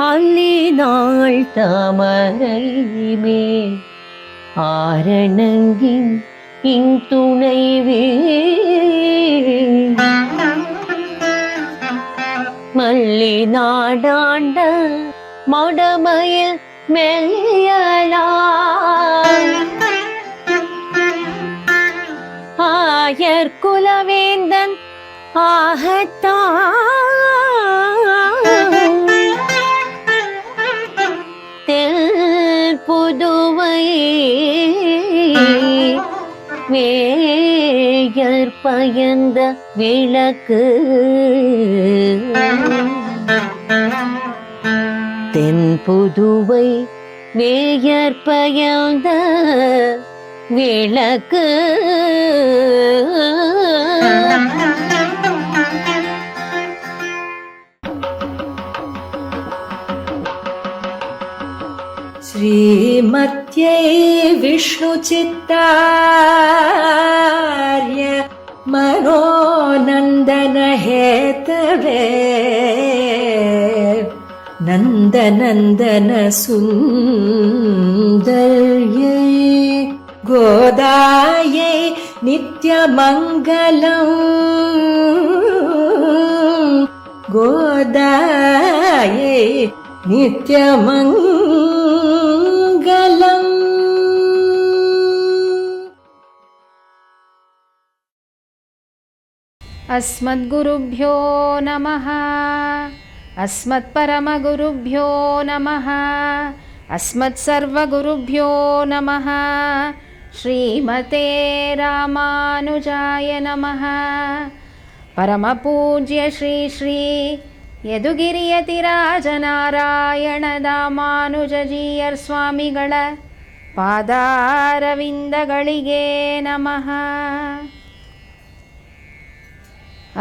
அல்லினாள் தாமரை மேல் ஆரணங்கின் இன்துணைவே மல்லி நாடாண்ட மடமயில் மெல்லியலாய் ஆயர் குலவேந்தன் ஆகத்தான் தெல் புதுவை வேயர் பயந்த விளக்கு தென் புதுவை வேயர் பயந்த விளக்கு श्रीमत्यै विष्णुचित्तार्य मनोनन्दनहेतवे नन्दनन्दन सुन्दर्यै गोदायै नित्यमङ्गलम् गोदायै नित्यमङ्गलम्। अस्मद्गुरुभ्यो नमः। अस्मत्परमगुरुभ्यो नमः। अस्मत्सर्वगुरुभ्यो नमः। श्रीमते रामानुजाय नमः। परमपूज्य श्री श्री ಯದುಗಿರಿಯತಿರಾಜನಾರಾಯಣ ದಾಮಾನುಜಜೀಯರ್ ಸ್ವಾಮಿಗಳ ಪಾದಾರವಿಂದಗಳಿಗೆ ನಮಃ.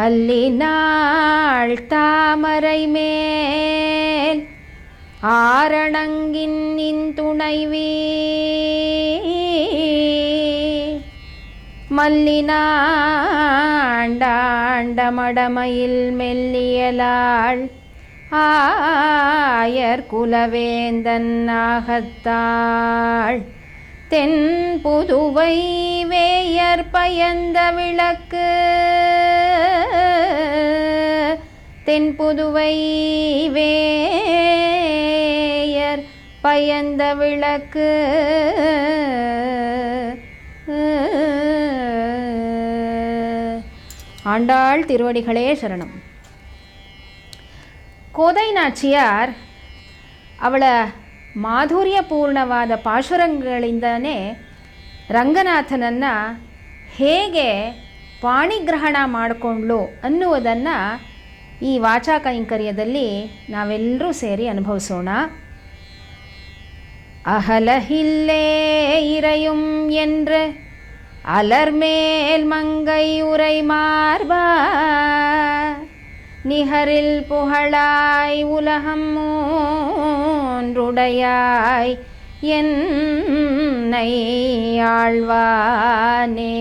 அல்லினாள் தாமரை மேல் ஆரணங்கின் துணைவி மல்லினாண்டாண்ட மடமயில் மெல்லியலாள் ஆயர் குலவேந்தன் ஆகத்தாள் தென் புதுவை வேயர் பயந்த விளக்கு தென் புதுவை வேயர் பயந்த விளக்கு ஆண்டாள் திருவடிகளே சரணம். ಕೋದೈ ನಾಚಿಯಾರ್ ಅವಳ ಮಾಧುರ್ಯಪೂರ್ಣವಾದ ಪಾಶುರಗಳಿಂದನೇ ರಂಗನಾಥನನ್ನು ಹೇಗೆ ಪಾಣಿಗ್ರಹಣ ಮಾಡಿಕೊಂಡ್ಳು ಅನ್ನುವುದನ್ನು ಈ ವಾಚಾ ಕೈಂಕರ್ಯದಲ್ಲಿ ನಾವೆಲ್ಲರೂ ಸೇರಿ ಅನುಭವಿಸೋಣ. அகலகில்லே இறையும் என்று அலர்மேல் மங்கை உரை மார்பா நிகரில் புகழாய் உலகம் மூன்றுடையாய் என்னை ஆழ்வானே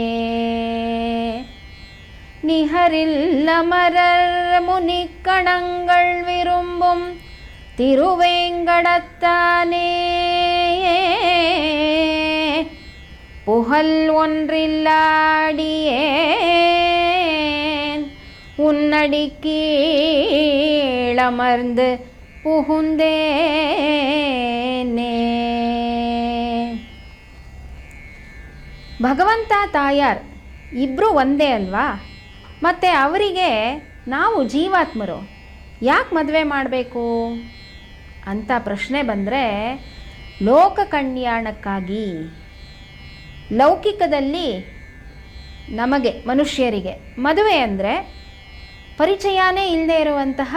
நிகரில் அமரர் முனிக்கணங்கள் விரும்பும் திருவேங்கடத்தானே புகழ் ஒன்றில்லாடியேன் உன்னடி கீழமர்ந்து புகுந்தேனே. ಭಗವಂತ ತಾಯಾರ್ ಇಬ್ಬರು ಒಂದೇ ಅಲ್ವಾ? ಮತ್ತು ಅವರಿಗೆ ನಾವು ಜೀವಾತ್ಮರು ಯಾಕೆ ಮದುವೆ ಮಾಡಬೇಕು ಅಂತ ಪ್ರಶ್ನೆ ಬಂದರೆ, ಲೋಕ ಕಲ್ಯಾಣಕ್ಕಾಗಿ. ಲೌಕಿಕದಲ್ಲಿ ನಮಗೆ ಮನುಷ್ಯರಿಗೆ ಮದುವೆ ಅಂದರೆ ಪರಿಚಯನೇ ಇಲ್ಲದೆ ಇರುವಂತಹ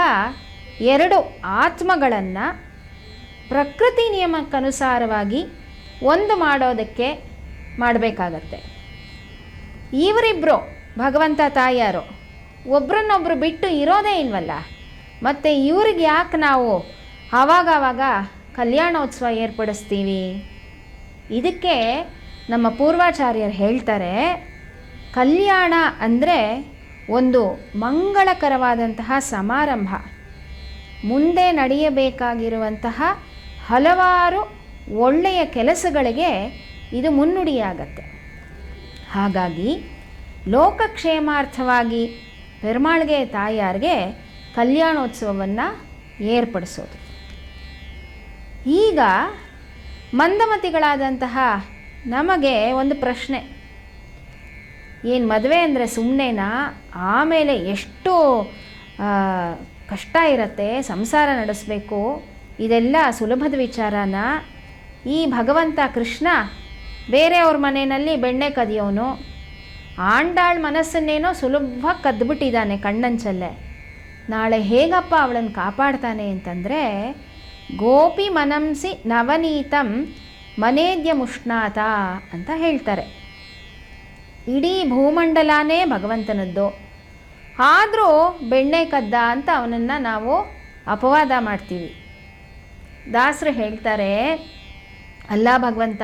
ಎರಡು ಆತ್ಮಗಳನ್ನು ಪ್ರಕೃತಿ ನಿಯಮಕ್ಕನುಸಾರವಾಗಿ ಒಂದು ಮಾಡೋದಕ್ಕೆ ಮಾಡಬೇಕಾಗತ್ತೆ. ಇವರಿಬ್ಬರು ಭಗವಂತ ತಾಯಿಯಾರು ಒಬ್ರನ್ನೊಬ್ರು ಬಿಟ್ಟು ಇರೋದೇ ಇಲ್ವಲ್ಲ, ಮತ್ತು ಇವ್ರಿಗೆ ಯಾಕೆ ನಾವು ಆವಾಗವಾಗ ಕಲ್ಯಾಣೋತ್ಸವ ಏರ್ಪಡಿಸ್ತೀವಿ? ಇದಕ್ಕೆ ನಮ್ಮ ಪೂರ್ವಾಚಾರ್ಯರು ಹೇಳ್ತಾರೆ, ಕಲ್ಯಾಣ ಅಂದರೆ ಒಂದು ಮಂಗಳಕರವಾದಂತಹ ಸಮಾರಂಭ, ಮುಂದೆ ನಡೆಯಬೇಕಾಗಿರುವಂತಹ ಹಲವಾರು ಒಳ್ಳೆಯ ಕೆಲಸಗಳಿಗೆ ಇದು ಮುನ್ನುಡಿಯಾಗತ್ತೆ. ಹಾಗಾಗಿ ಲೋಕಕ್ಷೇಮಾರ್ಥವಾಗಿ ಪೆರುಮಾಳ್ಗೆ ತಾಯಾರಿಗೆ ಕಲ್ಯಾಣೋತ್ಸವವನ್ನು ಏರ್ಪಡಿಸೋದು. ಈಗ ಮಂದಮತಿಗಳಾದಂತಹ ನಮಗೆ ಒಂದು ಪ್ರಶ್ನೆ, ಏನು ಮದುವೆ ಅಂದರೆ ಸುಮ್ಮನೆನಾ? ಆಮೇಲೆ ಎಷ್ಟು ಕಷ್ಟ ಇರುತ್ತೆ, ಸಂಸಾರ ನಡೆಸಬೇಕು, ಇದೆಲ್ಲ ಸುಲಭದ ವಿಚಾರನ? ಈ ಭಗವಂತ ಕೃಷ್ಣ ಬೇರೆಯವ್ರ ಮನೆಯಲ್ಲಿ ಬೆಣ್ಣೆ ಕದಿಯೋನು, ಆಂಡಾಳ್ ಮನಸ್ಸನ್ನೇನೋ ಸುಲಭವಾಗಿ ಕದ್ದುಬಿಟ್ಟಿದ್ದಾನೆ ಕಣ್ಣಂಚಲ್ಲೇ. ನಾಳೆ ಹೇಗಪ್ಪ ಅವಳನ್ನು ಕಾಪಾಡ್ತಾನೆ ಅಂತಂದರೆ, ಗೋಪಿ ಮನಂಸಿ ನವನೀತಂ ಮನೇದ್ಯ ಮುಷ್ಣಾತ ಅಂತ ಹೇಳ್ತಾರೆ. ಇಡೀ ಭೂಮಂಡಲನೇ ಭಗವಂತನದ್ದು, ಆದರೂ ಬೆಣ್ಣೆ ಕದ್ದ ಅಂತ ಅವನನ್ನು ನಾವು ಅಪವಾದ ಮಾಡ್ತೀವಿ. ದಾಸರು ಹೇಳ್ತಾರೆ, ಅಲ್ಲ ಭಗವಂತ,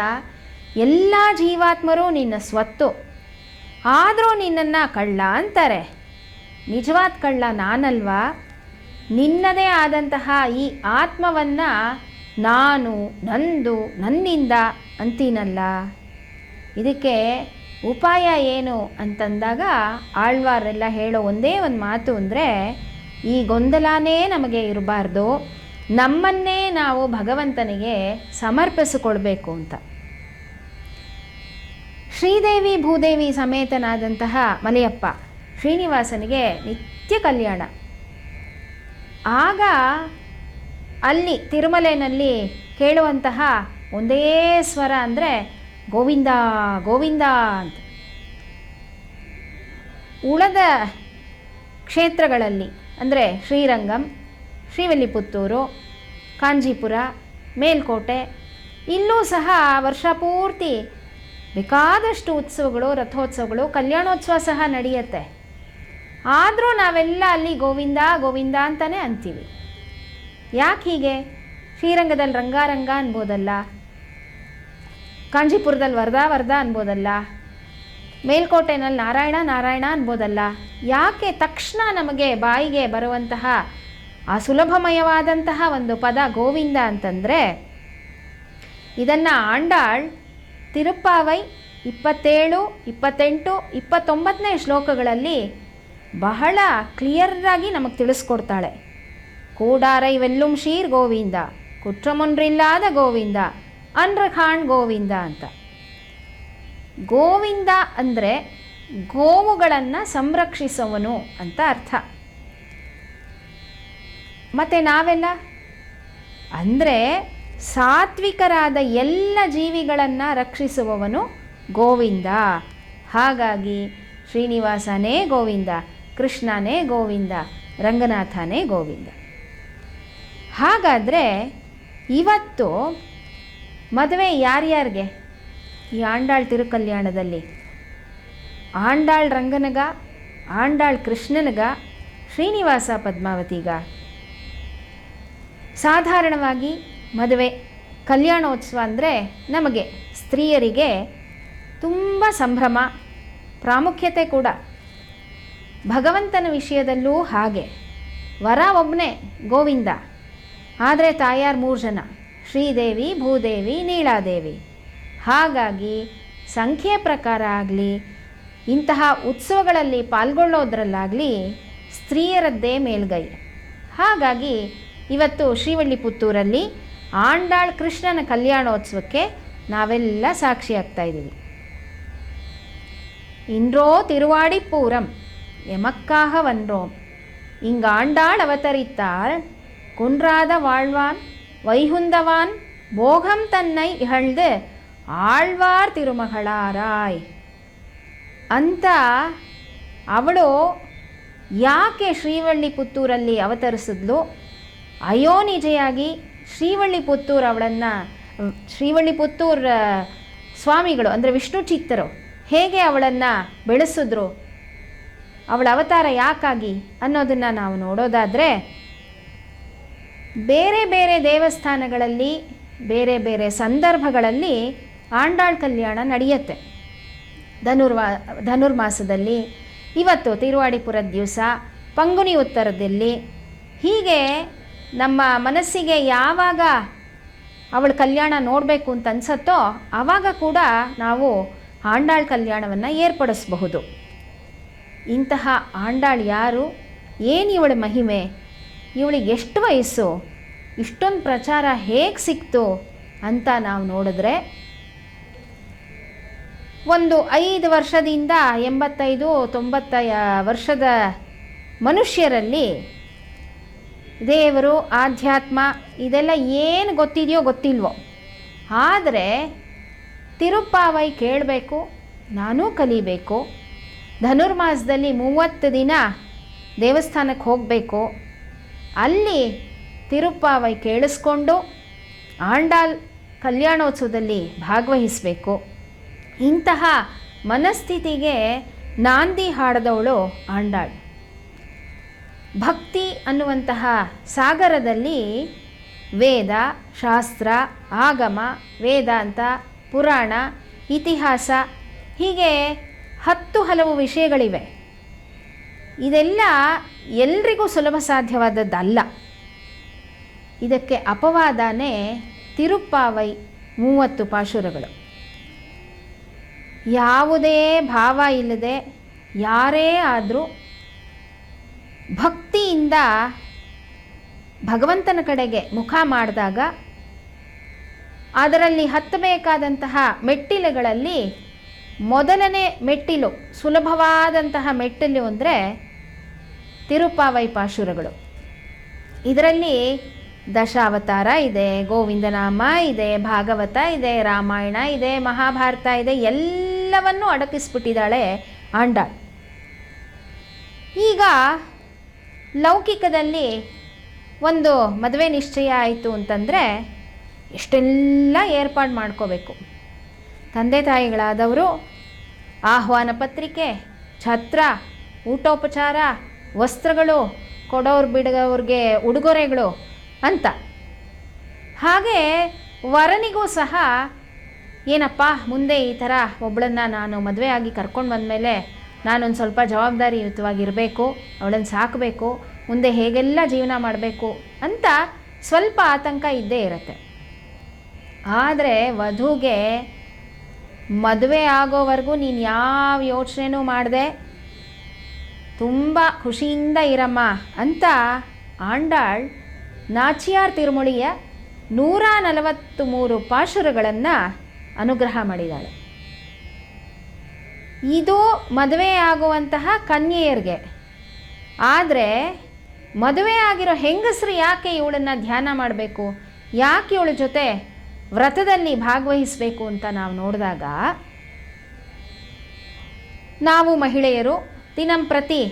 ಎಲ್ಲ ಜೀವಾತ್ಮರು ನಿನ್ನ ಸ್ವತ್ತು, ಆದರೂ ನಿನ್ನನ್ನು ಕಳ್ಳ ಅಂತಾರೆ. ನಿಜವಾದ ಕಳ್ಳ ನಾನಲ್ವಾ? ನಿನ್ನದೇ ಆದಂತಹ ಈ ಆತ್ಮವನ್ನು ನಾನು, ನಂದು, ನನ್ನಿಂದ ಅಂತೀನಲ್ಲ. ಇದಕ್ಕೆ ಉಪಾಯ ಏನು ಅಂತಂದಾಗ ಆಳ್ವಾರೆಲ್ಲ ಹೇಳೋ ಒಂದೇ ಒಂದು ಮಾತು ಅಂದರೆ, ಈ ಗೊಂದಲನೇ ನಮಗೆ ಇರಬಾರ್ದು, ನಮ್ಮನ್ನೇ ನಾವು ಭಗವಂತನಿಗೆ ಸಮರ್ಪಿಸಿಕೊಳ್ಬೇಕು ಅಂತ. ಶ್ರೀದೇವಿ ಭೂದೇವಿ ಸಮೇತನಾದಂತಹ ಮಲೆಯಪ್ಪ ಶ್ರೀನಿವಾಸನಿಗೆ ನಿತ್ಯ ಕಲ್ಯಾಣ. ಆಗ ಅಲ್ಲಿ ತಿರುಮಲೆಯಲ್ಲಿ ಕೇಳುವಂತಹ ಒಂದೇ ಸ್ವರ ಅಂದರೆ ಗೋವಿಂದ ಗೋವಿಂದ ಅಂತ. ಉಳದ ಕ್ಷೇತ್ರಗಳಲ್ಲಿ ಅಂದರೆ ಶ್ರೀರಂಗಂ, ಶ್ರೀವಿಲ್ಲಿಪುತ್ತೂರು, ಕಾಂಜೀಪುರ, ಮೇಲ್ಕೋಟೆ, ಇಲ್ಲೂ ಸಹ ವರ್ಷ ಪೂರ್ತಿ ಬೇಕಾದಷ್ಟು ಉತ್ಸವಗಳು, ರಥೋತ್ಸವಗಳು, ಕಲ್ಯಾಣೋತ್ಸವ ಸಹ ನಡೆಯುತ್ತೆ. ಆದರೂ ನಾವೆಲ್ಲ ಅಲ್ಲಿ ಗೋವಿಂದ ಗೋವಿಂದ ಅಂತಲೇ ಅಂತೀವಿ. ಯಾಕೆ ಹೀಗೆ? ಶ್ರೀರಂಗದಲ್ಲಿ ರಂಗಾರಂಗ ಅನ್ಬೋದಲ್ಲ, ಕಾಂಜೀಪುರದಲ್ಲಿ ವರದಾ ವರದಾ ಅನ್ಬೋದಲ್ಲ, ಮೇಲ್ಕೋಟೆನಲ್ಲಿ ನಾರಾಯಣ ನಾರಾಯಣ ಅನ್ಬೋದಲ್ಲ. ಯಾಕೆ ತಕ್ಷಣ ನಮಗೆ ಬಾಯಿಗೆ ಬರುವಂತಹ ಆ ಸುಲಭಮಯವಾದಂತಹ ಒಂದು ಪದ ಗೋವಿಂದ ಅಂತಂದರೆ, ಇದನ್ನು ಆಂಡಾಳ್ ತಿರುಪ್ಪಾವೈ 27, 28, 29ನೇ ಶ್ಲೋಕಗಳಲ್ಲಿ ಬಹಳ ಕ್ಲಿಯರಾಗಿ ನಮಗೆ ತಿಳಿಸ್ಕೊಡ್ತಾಳೆ. ಕೂಡಾರೈ ವೆಲ್ಲುಂ ಶೀರ್ ಗೋವಿಂದ, ಕುಟ್ರಮೊನ್ರಿಲ್ಲಾದ ಗೋವಿಂದ, ಅನ್ರಖಾಣ್ ಗೋವಿಂದ ಅಂತ. ಗೋವಿಂದ ಅಂದರೆ ಗೋವುಗಳನ್ನು ಸಂರಕ್ಷಿಸುವವನು ಅಂತ ಅರ್ಥ. ಮತ್ತು ನಾವೆಲ್ಲ ಅಂದರೆ ಸಾತ್ವಿಕರಾದ ಎಲ್ಲ ಜೀವಿಗಳನ್ನು ರಕ್ಷಿಸುವವನು ಗೋವಿಂದ. ಹಾಗಾಗಿ ಶ್ರೀನಿವಾಸನೇ ಗೋವಿಂದ, ಕೃಷ್ಣನೇ ಗೋವಿಂದ, ರಂಗನಾಥನೇ ಗೋವಿಂದ. ಹಾಗಾದರೆ ಇವತ್ತು ಮದುವೆ ಯಾರ್ಯಾರಿಗೆ? ಈ ಆಂಡಾಳ್ ತಿರುಕಲ್ಯಾಣದಲ್ಲಿ ಆಂಡಾಳ್ ರಂಗನಗ, ಆಂಡಾಳ್ ಕೃಷ್ಣನಗ, ಶ್ರೀನಿವಾಸ ಪದ್ಮಾವತಿಗ? ಸಾಧಾರಣವಾಗಿ ಮದುವೆ ಕಲ್ಯಾಣೋತ್ಸವ ಅಂದರೆ ನಮಗೆ ಸ್ತ್ರೀಯರಿಗೆ ತುಂಬ ಸಂಭ್ರಮ, ಪ್ರಾಮುಖ್ಯತೆ ಕೂಡ. ಭಗವಂತನ ವಿಷಯದಲ್ಲೂ ಹಾಗೆ. ವರ ಒಬ್ಬನೇ ಗೋವಿಂದ, ಆದರೆ ತಾಯಾರು 3 ಜನ, ಶ್ರೀದೇವಿ, ಭೂದೇವಿ, ನೀಳಾದೇವಿ. ಹಾಗಾಗಿ ಸಂಖ್ಯೆ ಪ್ರಕಾರ ಆಗಲಿ, ಇಂತಹ ಉತ್ಸವಗಳಲ್ಲಿ ಪಾಲ್ಗೊಳ್ಳೋದ್ರಲ್ಲಾಗಲಿ ಸ್ತ್ರೀಯರದ್ದೇ ಮೇಲ್ಗೈ. ಹಾಗಾಗಿ ಇವತ್ತು ಶ್ರೀವಿಲ್ಲಿಪುತ್ತೂರಲ್ಲಿ ಆಂಡಾಳ್ ಕೃಷ್ಣನ ಕಲ್ಯಾಣೋತ್ಸವಕ್ಕೆ ನಾವೆಲ್ಲ ಸಾಕ್ಷಿಯಾಗ್ತಾ ಇದ್ದೀವಿ. இன்றோ திருவாடிப்பூரம் எமக்காக வன்றோம், இங்காண்டாள் அவதரித்தாள், குன்றாத வாழ்வான் வைகுந்தவான் போகம் தன்னை இகழ்ந்து ಆಳ್ವಾರ್ ತಿರುಮಗಳಾರಾಯ್ ಅಂತ ಅವಳು ಯಾಕೆ ಶ್ರೀವಿಲ್ಲಿಪುತ್ತೂರಲ್ಲಿ ಅವತರಿಸಿದ್ಲು? ಅಯೋನಿಜೆಯಾಗಿ ಶ್ರೀವಿಲ್ಲಿಪುತ್ತೂರು ಅವಳನ್ನು ಶ್ರೀವಿಲ್ಲಿಪುತ್ತೂರು ಸ್ವಾಮಿಗಳು ಅಂದರೆ ವಿಷ್ಣು ಚಿತ್ತರು ಹೇಗೆ ಅವಳನ್ನು ಬೆಳೆಸಿದ್ರು, ಅವಳ ಅವತಾರ ಯಾಕಾಗಿ ಅನ್ನೋದನ್ನು ನಾವು ನೋಡೋದಾದರೆ, ಬೇರೆ ಬೇರೆ ದೇವಸ್ಥಾನಗಳಲ್ಲಿ ಬೇರೆ ಬೇರೆ ಸಂದರ್ಭಗಳಲ್ಲಿ ಆಂಡಾಳ್ ಕಲ್ಯಾಣ ನಡೆಯುತ್ತೆ. ಧನುರ್ಮಾಸದಲ್ಲಿ, ಇವತ್ತು ತಿರುವಾಡಿಪುರದ ದಿವಸ, ಪಂಗುನಿ ಉತ್ತರದಲ್ಲಿ, ಹೀಗೆ ನಮ್ಮ ಮನಸ್ಸಿಗೆ ಯಾವಾಗ ಅವಳ ಕಲ್ಯಾಣ ನೋಡಬೇಕು ಅಂತ ಅನ್ಸತ್ತೋ ಆವಾಗ ಕೂಡ ನಾವು ಆಂಡಾಳ್ ಕಲ್ಯಾಣವನ್ನು ಏರ್ಪಡಿಸಬಹುದು. ಇಂತಹ ಆಂಡಾಳ್ ಯಾರು, ಏನು ಇವಳ ಮಹಿಮೆ, ಇವಳಿಗೆ ಎಷ್ಟು ವಯಸ್ಸು, ಇಷ್ಟೊಂದು ಪ್ರಚಾರ ಹೇಗೆ ಸಿಕ್ತು ಅಂತ ನಾವು ನೋಡಿದ್ರೆ, ಒಂದು 5 ವರ್ಷದಿಂದ 85-90 ವರ್ಷದ ಮನುಷ್ಯರಲ್ಲಿ ದೇವರು, ಆಧ್ಯಾತ್ಮ ಇದೆಲ್ಲ ಏನು ಗೊತ್ತಿದೆಯೋ ಗೊತ್ತಿಲ್ವೋ, ಆದರೆ ತಿರುಪ್ಪಾವೈ ಕೇಳಬೇಕು, ನಾನೂ ಕಲಿಬೇಕು, ಧನುರ್ಮಾಸದಲ್ಲಿ 30 ದಿನ ದೇವಸ್ಥಾನಕ್ಕೆ ಹೋಗಬೇಕು, ಅಲ್ಲಿ ತಿರುಪ್ಪಾವೈ ಕೇಳಿಸ್ಕೊಂಡು ಆಂಡಾಳ್ ಕಲ್ಯಾಣೋತ್ಸವದಲ್ಲಿ ಭಾಗವಹಿಸಬೇಕು. ಇಂತಹ ಮನಸ್ಥಿತಿಗೆ ನಾಂದಿ ಹಾಡಿದವಳು ಆಂಡಾಳ್. ಭಕ್ತಿ ಅನ್ನುವಂತಹ ಸಾಗರದಲ್ಲಿ ವೇದ, ಶಾಸ್ತ್ರ, ಆಗಮ, ವೇದಾಂತ, ಪುರಾಣ, ಇತಿಹಾಸ ಹೀಗೆ 10 ಹಲವು ವಿಷಯಗಳಿವೆ. ಇದೆಲ್ಲ ಎಲ್ರಿಗೂ ಸುಲಭ ಸಾಧ್ಯವಾದದ್ದಲ್ಲ. ಇದಕ್ಕೆ ಅಪವಾದನೇ ತಿರುಪ್ಪಾವೈ 30 ಪಾಶುರಗಳು. ಯಾವುದೇ ಭಾವ ಇಲ್ಲದೆ ಯಾರೇ ಆದರೂ ಭಕ್ತಿಯಿಂದ ಭಗವಂತನ ಕಡೆಗೆ ಮುಖ ಮಾಡಿದಾಗ ಅದರಲ್ಲಿ ಹತ್ತಬೇಕಾದಂತಹ ಮೆಟ್ಟಿಲುಗಳಲ್ಲಿ ಮೊದಲನೇ ಮೆಟ್ಟಿಲು, ಸುಲಭವಾದಂತಹ ಮೆಟ್ಟಿಲು ಅಂದರೆ ತಿರುಪ್ಪಾವೈ ಪಾಶುರಗಳು. ಇದರಲ್ಲಿ ದಶಾವತಾರ ಇದೆ, ಗೋವಿಂದನಾಮ ಇದೆ, ಭಾಗವತ ಇದೆ, ರಾಮಾಯಣ ಇದೆ, ಮಹಾಭಾರತ ಇದೆ, ಎಲ್ಲವನ್ನೂ ಅಡಗಿಸ್ಬಿಟ್ಟಿದ್ದಾಳೆ ಆಂಡಾಳ್. ಈಗ ಲೌಕಿಕದಲ್ಲಿ ಒಂದು ಮದುವೆ ನಿಶ್ಚಯ ಆಯಿತು ಅಂತಂದರೆ ಎಷ್ಟೆಲ್ಲ ಏರ್ಪಾಡು ಮಾಡ್ಕೋಬೇಕು. ತಂದೆ ತಾಯಿಗಳಾದವರು ಆಹ್ವಾನ ಪತ್ರಿಕೆ, ಛತ್ರ, ಊಟೋಪಚಾರ, ವಸ್ತ್ರಗಳು, ಕೊಡೋರು ಬಿಡೋವ್ರಿಗೆ ಉಡುಗೊರೆಗಳು ಅಂತ. ಹಾಗೆ ವರನಿಗೂ ಸಹ ಏನಪ್ಪ, ಮುಂದೆ ಈ ಥರ ಒಬ್ಬಳನ್ನು ನಾನು ಮದುವೆ ಆಗಿ ಕರ್ಕೊಂಡು ಬಂದಮೇಲೆ ನಾನೊಂದು ಸ್ವಲ್ಪ ಜವಾಬ್ದಾರಿಯುತವಾಗಿರಬೇಕು, ಅವಳನ್ನು ಸಾಕಬೇಕು, ಮುಂದೆ ಹೇಗೆಲ್ಲ ಜೀವನ ಮಾಡಬೇಕು ಅಂತ ಸ್ವಲ್ಪ ಆತಂಕ ಇದ್ದೇ ಇರುತ್ತೆ. ಆದರೆ ವಧುಗೆ ಮದುವೆ ಆಗೋವರೆಗೂ ನೀನು ಯಾವ ಯೋಚನೆನೂ ಮಾಡದೆ ತುಂಬ ಖುಷಿಯಿಂದ ಇರಮ್ಮ ಅಂತ ಆಂಡಾಳ್ ನಾಚಿಯಾರ್ ತಿರುಮುಳಿಯ 143 ಪಾಶುರಗಳನ್ನು ಅನುಗ್ರಹ ಮಾಡಿದ್ದಾಳೆ. ಇದು ಮದುವೆ ಆಗುವಂತಹ ಕನ್ಯೆಯರಿಗೆ. ಆದರೆ ಮದುವೆ ಆಗಿರೋ ಹೆಂಗಸರು ಯಾಕೆ ಇವಳನ್ನು ಧ್ಯಾನ ಮಾಡಬೇಕು, ಯಾಕೆ ಇವಳ ಜೊತೆ ವ್ರತದಲ್ಲಿ ಭಾಗವಹಿಸಬೇಕು ಅಂತ ನಾವು ನೋಡಿದಾಗ, ನಾವು ಮಹಿಳೆಯರು ದಿನಂಪ್ರತಿ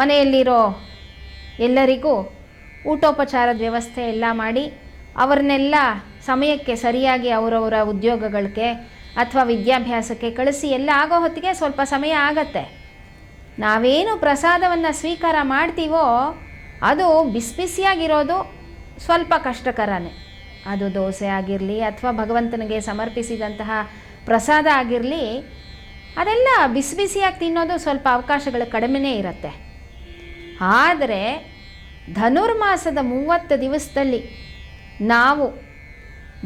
ಮನೆಯಲ್ಲಿರೋ ಎಲ್ಲರಿಗೂ ಊಟೋಪಚಾರದ ವ್ಯವಸ್ಥೆ ಎಲ್ಲ ಮಾಡಿ ಅವ್ರನ್ನೆಲ್ಲ ಸಮಯಕ್ಕೆ ಸರಿಯಾಗಿ ಅವರವರ ಉದ್ಯೋಗಗಳಿಗೆ ಅಥವಾ ವಿದ್ಯಾಭ್ಯಾಸಕ್ಕೆ ಕಳಿಸಿ ಎಲ್ಲ ಆಗೋ ಹೊತ್ತಿಗೆ ಸ್ವಲ್ಪ ಸಮಯ ಆಗತ್ತೆ. ನಾವೇನು ಪ್ರಸಾದವನ್ನು ಸ್ವೀಕಾರ ಮಾಡ್ತೀವೋ ಅದು ಬಿಸಿಯಾಗಿರೋದು ಸ್ವಲ್ಪ ಕಷ್ಟಕರನೇ. ಅದು ದೋಸೆ ಆಗಿರಲಿ ಅಥವಾ ಭಗವಂತನಿಗೆ ಸಮರ್ಪಿಸಿದಂತಹ ಪ್ರಸಾದ ಆಗಿರಲಿ, ಅದೆಲ್ಲ ಬಿಸಿಯಾಗಿ ತಿನ್ನೋದು ಸ್ವಲ್ಪ ಅವಕಾಶಗಳು ಕಡಿಮೆನೇ ಇರುತ್ತೆ. ಆದರೆ ಧನುರ್ಮಾಸದ 30 ದಿವಸದಲ್ಲಿ ನಾವು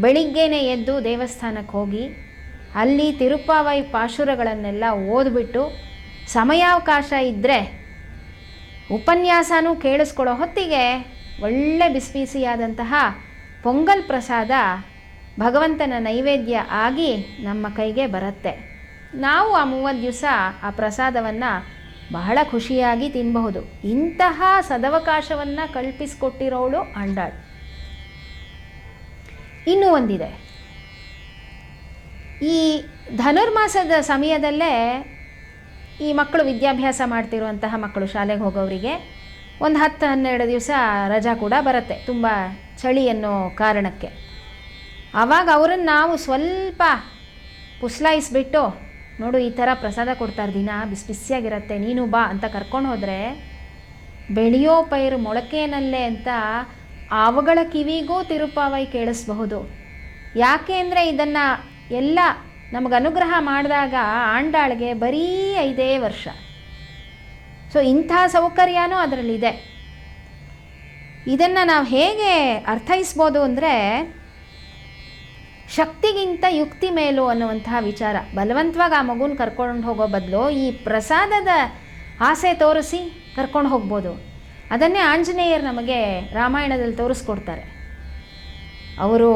ಬೆಳಿಗ್ಗೆನೇ ಎದ್ದು ದೇವಸ್ಥಾನಕ್ಕೆ ಹೋಗಿ ಅಲ್ಲಿ ತಿರುಪ್ಪಾವೈ ಪಾಶುರಗಳನ್ನೆಲ್ಲ ಓದ್ಬಿಟ್ಟು ಸಮಯಾವಕಾಶ ಇದ್ದರೆ ಉಪನ್ಯಾಸನೂ ಕೇಳಿಸ್ಕೊಳ್ಳೋ ಹೊತ್ತಿಗೆ ಒಳ್ಳೆ ಬಿಸಿಯಾದಂತಹ ಪೊಂಗಲ್ ಪ್ರಸಾದ ಭಗವಂತನ ನೈವೇದ್ಯ ಆಗಿ ನಮ್ಮ ಕೈಗೆ ಬರುತ್ತೆ. ನಾವು ಆ 30 ದಿವಸ ಆ ಪ್ರಸಾದವನ್ನು ಬಹಳ ಖುಷಿಯಾಗಿ ತಿನ್ನಬಹುದು. ಇಂತಹ ಸದವಕಾಶವನ್ನು ಕಲ್ಪಿಸಿಕೊಟ್ಟಿರೋಳು ಆಂಡಾಳ್. ಇನ್ನೂ ಒಂದಿದೆ, ಈ ಧನುರ್ಮಾಸದ ಸಮಯದಲ್ಲೇ ಈ ಮಕ್ಕಳು ವಿದ್ಯಾಭ್ಯಾಸ ಮಾಡ್ತಿರುವಂತಹ ಮಕ್ಕಳು ಶಾಲೆಗೆ ಹೋಗೋರಿಗೆ ಒಂದು 10-12 ದಿವಸ ರಜಾ ಕೂಡ ಬರುತ್ತೆ, ತುಂಬ ಚಳಿ ಅನ್ನೋ ಕಾರಣಕ್ಕೆ. ಆವಾಗ ಅವರನ್ನು ನಾವು ಸ್ವಲ್ಪ ಪುಸ್ಲಾಯಿಸ್ಬಿಟ್ಟು ನೋಡು ಈ ಥರ ಪ್ರಸಾದ ಕೊಡ್ತಾರೆ ದಿನ, ಬಿಸಿ ಬಿಸಿಯಾಗಿರುತ್ತೆ, ನೀನು ಬಾ ಅಂತ ಕರ್ಕೊಂಡು ಹೋದರೆ ಬೆಳೆಯೋ ಪೈರು ಮೊಳಕೆನಲ್ಲೇ ಅಂತ ಅವುಗಳ ಕಿವಿಗೂ ತಿರುಪಾವೈ ಕೇಳಿಸಬಹುದು. ಯಾಕೆ ಅಂದರೆ ಇದನ್ನು ಎಲ್ಲ ನಮಗೆ ಅನುಗ್ರಹ ಮಾಡಿದಾಗ ಆಂಡಾಳಿಗೆ ಬರೀ 5 ವರ್ಷ. ಸೊ ಇಂಥ ಸೌಕರ್ಯನೂ ಅದರಲ್ಲಿದೆ. ಇದನ್ನು ನಾವು ಹೇಗೆ ಅರ್ಥೈಸ್ಬೋದು ಅಂದರೆ, ಶಕ್ತಿಗಿಂತ ಯುಕ್ತಿ ಮೇಲು ಅನ್ನುವಂತಹ ವಿಚಾರ. ಬಲವಂತವಾಗಿ ಆ ಮಗುನ ಕರ್ಕೊಂಡು ಹೋಗೋ ಬದಲು ಈ ಪ್ರಸಾದದ ಆಸೆ ತೋರಿಸಿ ಕರ್ಕೊಂಡು ಹೋಗ್ಬೋದು. ಅದನ್ನೇ ಆಂಜನೇಯರು ನಮಗೆ ರಾಮಾಯಣದಲ್ಲಿ ತೋರಿಸ್ಕೊಡ್ತಾರೆ. ಅವರು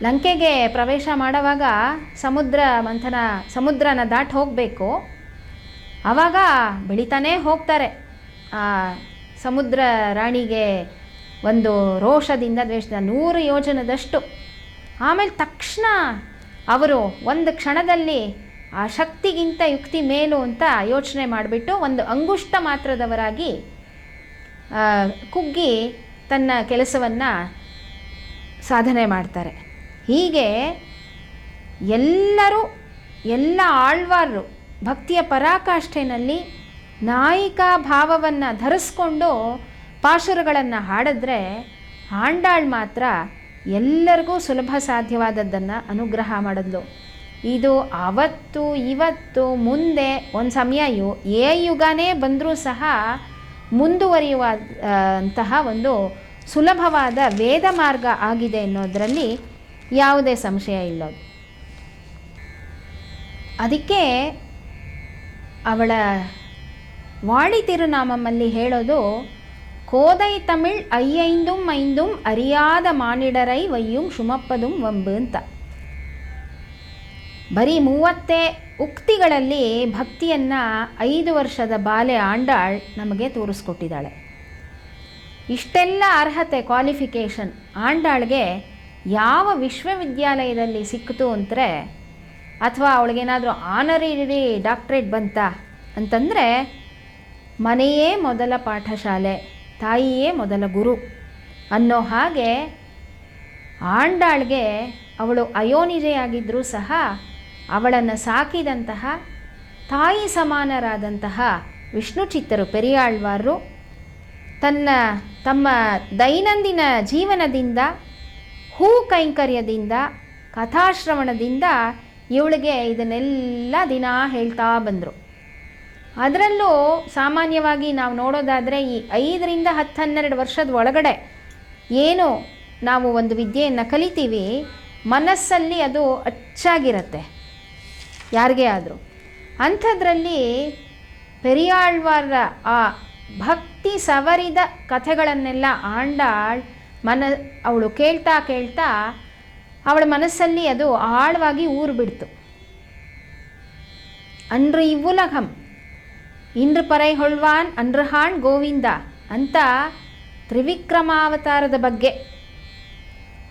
ಲಂಕೆಗೆ ಪ್ರವೇಶ ಮಾಡುವಾಗ ಸಮುದ್ರನ ದಾಟಿ ಹೋಗಬೇಕು. ಆವಾಗ ಬೆಳಿತಾನೇ ಹೋಗ್ತಾರೆ. ಆ ಸಮುದ್ರ ರಾಣಿಗೆ ಒಂದು ರೋಷದಿಂದ ದ್ವೇಷದಿಂದ 100 ಯೋಜನದಷ್ಟು. ಆಮೇಲೆ ತಕ್ಷಣ ಅವರು ಒಂದು ಕ್ಷಣದಲ್ಲಿ ಆ ಶಕ್ತಿಗಿಂತ ಯುಕ್ತಿ ಮೇಲು ಅಂತ ಯೋಚನೆ ಮಾಡಿಬಿಟ್ಟು ಒಂದು ಅಂಗುಷ್ಟ ಮಾತ್ರದವರಾಗಿ ಕುಗ್ಗಿ ತನ್ನ ಕೆಲಸವನ್ನು ಸಾಧನೆ ಮಾಡ್ತಾರೆ. ಹೀಗೆ ಎಲ್ಲ ಆಳ್ವಾರರು ಭಕ್ತಿಯ ಪರಾಕಾಷ್ಠೆಯಲ್ಲಿ ನಾಯಿಕಾ ಭಾವವನ್ನು ಧರಿಸ್ಕೊಂಡು ಪಾಶುರಗಳನ್ನು ಹಾಡಿದ್ರೆ, ಆಂಡಾಳ್ ಮಾತ್ರ ಎಲ್ಲರಿಗೂ ಸುಲಭ ಸಾಧ್ಯವಾದದ್ದನ್ನು ಅನುಗ್ರಹ ಮಾಡಿದ್ಲು. ಇದು ಅವತ್ತು ಇವತ್ತು ಮುಂದೆ ಒಂದು ಸಮಯ ಯುಗನೇ ಬಂದರೂ ಸಹ ಮುಂದುವರಿಯುವ ಅಂತಹ ಒಂದು ಸುಲಭವಾದ ವೇದ ಮಾರ್ಗ ಆಗಿದೆ ಅನ್ನೋದರಲ್ಲಿ ಯಾವುದೇ ಸಂಶಯ ಇಲ್ಲ. ಅದಕ್ಕೆ ಅವಳ ವಾಡಿ ತಿರುನಾಮಲ್ಲಿ ಹೇಳೋದು, ಕೋದೈ ತಮಿಳ್ ಐಯೈಂದುಂ ಐಂದುಂ ಅರಿಯಾದ ಮಾನಿಡರೈ ವಯ್ಯುಂ ಶುಮಪ್ಪದುಂ ವಂಬು ಅಂತ. ಬರೀ 30 ಉಕ್ತಿಗಳಲ್ಲಿ ಭಕ್ತಿಯನ್ನು 5 ವರ್ಷದ ಬಾಲೆ ಆಂಡಾಳ್ ನಮಗೆ ತೋರಿಸ್ಕೊಟ್ಟಿದ್ದಾಳೆ. ಇಷ್ಟೆಲ್ಲ ಅರ್ಹತೆ, ಕ್ವಾಲಿಫಿಕೇಷನ್ ಆಂಡಾಳ್ಗೆ ಯಾವ ವಿಶ್ವವಿದ್ಯಾಲಯದಲ್ಲಿ ಸಿಕ್ಕಿತು ಅಂದರೆ, ಅಥವಾ ಅವಳಿಗೇನಾದರೂ ಆನರರಿ ಡಾಕ್ಟ್ರೇಟ್ ಬಂತಾ ಅಂತಂದರೆ, ಮನೆಯೇ ಮೊದಲ ಪಾಠಶಾಲೆ, ತಾಯಿಯೇ ಮೊದಲ ಗುರು ಅನ್ನೋ ಹಾಗೆ ಆಂಡಾಳ್ಗೆ ಅವಳು ಅಯೋನಿಜೆಯಾಗಿದ್ದರೂ ಸಹ ಅವಳನ್ನು ಸಾಕಿದಂತಹ ತಾಯಿ ಸಮಾನರಾದಂತಹ ವಿಷ್ಣು ಚಿತ್ತರು ಪೆರಿಯಾಳ್ವಾರರು ತಮ್ಮ ದೈನಂದಿನ ಜೀವನದಿಂದ, ಹೂ ಕೈಂಕರ್ಯದಿಂದ, ಕಥಾಶ್ರವಣದಿಂದ ಇವಳಿಗೆ ಇದನ್ನೆಲ್ಲ ದಿನ ಹೇಳ್ತಾ ಬಂದರು. ಅದರಲ್ಲೂ ಸಾಮಾನ್ಯವಾಗಿ ನಾವು ನೋಡೋದಾದರೆ ಈ 5 ರಿಂದ 10-12 ವರ್ಷದ ಒಳಗಡೆ ಏನು ನಾವು ಒಂದು ವಿದ್ಯೆಯನ್ನು ಕಲಿತೀವಿ, ಮನಸ್ಸಲ್ಲಿ ಅದು ಅಚ್ಚಾಗಿರುತ್ತೆ ಯಾರಿಗೇ ಆದರೂ. ಅಂಥದ್ರಲ್ಲಿ ಪೆರಿಯಾಳ್ವಾರ ಆ ಭಕ್ತಿ ಸವರಿದ ಕಥೆಗಳನ್ನೆಲ್ಲ ಆಂಡಾಳ್ ಅವಳು ಕೇಳ್ತಾ ಕೇಳ್ತಾ ಅವಳ ಮನಸ್ಸಲ್ಲಿ ಅದು ಆಳವಾಗಿ ಊರು ಬಿಡ್ತು. ಅನ್ರು ಇವ್ವುಲಗಂ ಇಂದ್ರ ಪರೈ ಹೊಳ್ವಾನ್ ಅನ್ರಹಾಣ್ ಗೋವಿಂದ ಅಂತ ತ್ರಿವಿಕ್ರಮಾವತಾರದ ಬಗ್ಗೆ,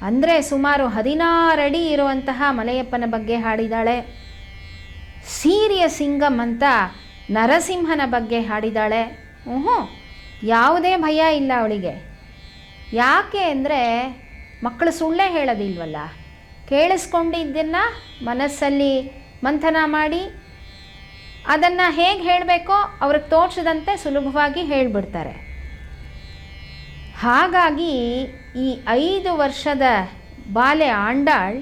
ಅಂದರೆ ಸುಮಾರು 16 ಅಡಿ ಇರುವಂತಹ ಮಲಯಪ್ಪನ ಬಗ್ಗೆ ಹಾಡಿದಾಳೆ. ಸೀರಿಯ ಸಿಂಗಂ ಅಂತ ನರಸಿಂಹನ ಬಗ್ಗೆ ಹಾಡಿದಾಳೆ. ಯಾವುದೇ ಭಯ ಇಲ್ಲ ಅವಳಿಗೆ. ಯಾಕೆ ಅಂದರೆ ಮಕ್ಕಳು ಸುಳ್ಳೇ ಹೇಳೋದಿಲ್ವಲ್ಲ, ಕೇಳಿಸ್ಕೊಂಡಿದ್ದನ್ನು ಮನಸ್ಸಲ್ಲಿ ಮಂಥನ ಮಾಡಿ ಅದನ್ನು ಹೇಗೆ ಹೇಳಬೇಕೋ ಅವ್ರಿಗೆ ತೋಚಿದಂತೆ ಸುಲಭವಾಗಿ ಹೇಳಿಬಿಡ್ತಾರೆ. ಹಾಗಾಗಿ ಈ 5 ವರ್ಷದ ಬಾಲೆ ಆಂಡಾಳ್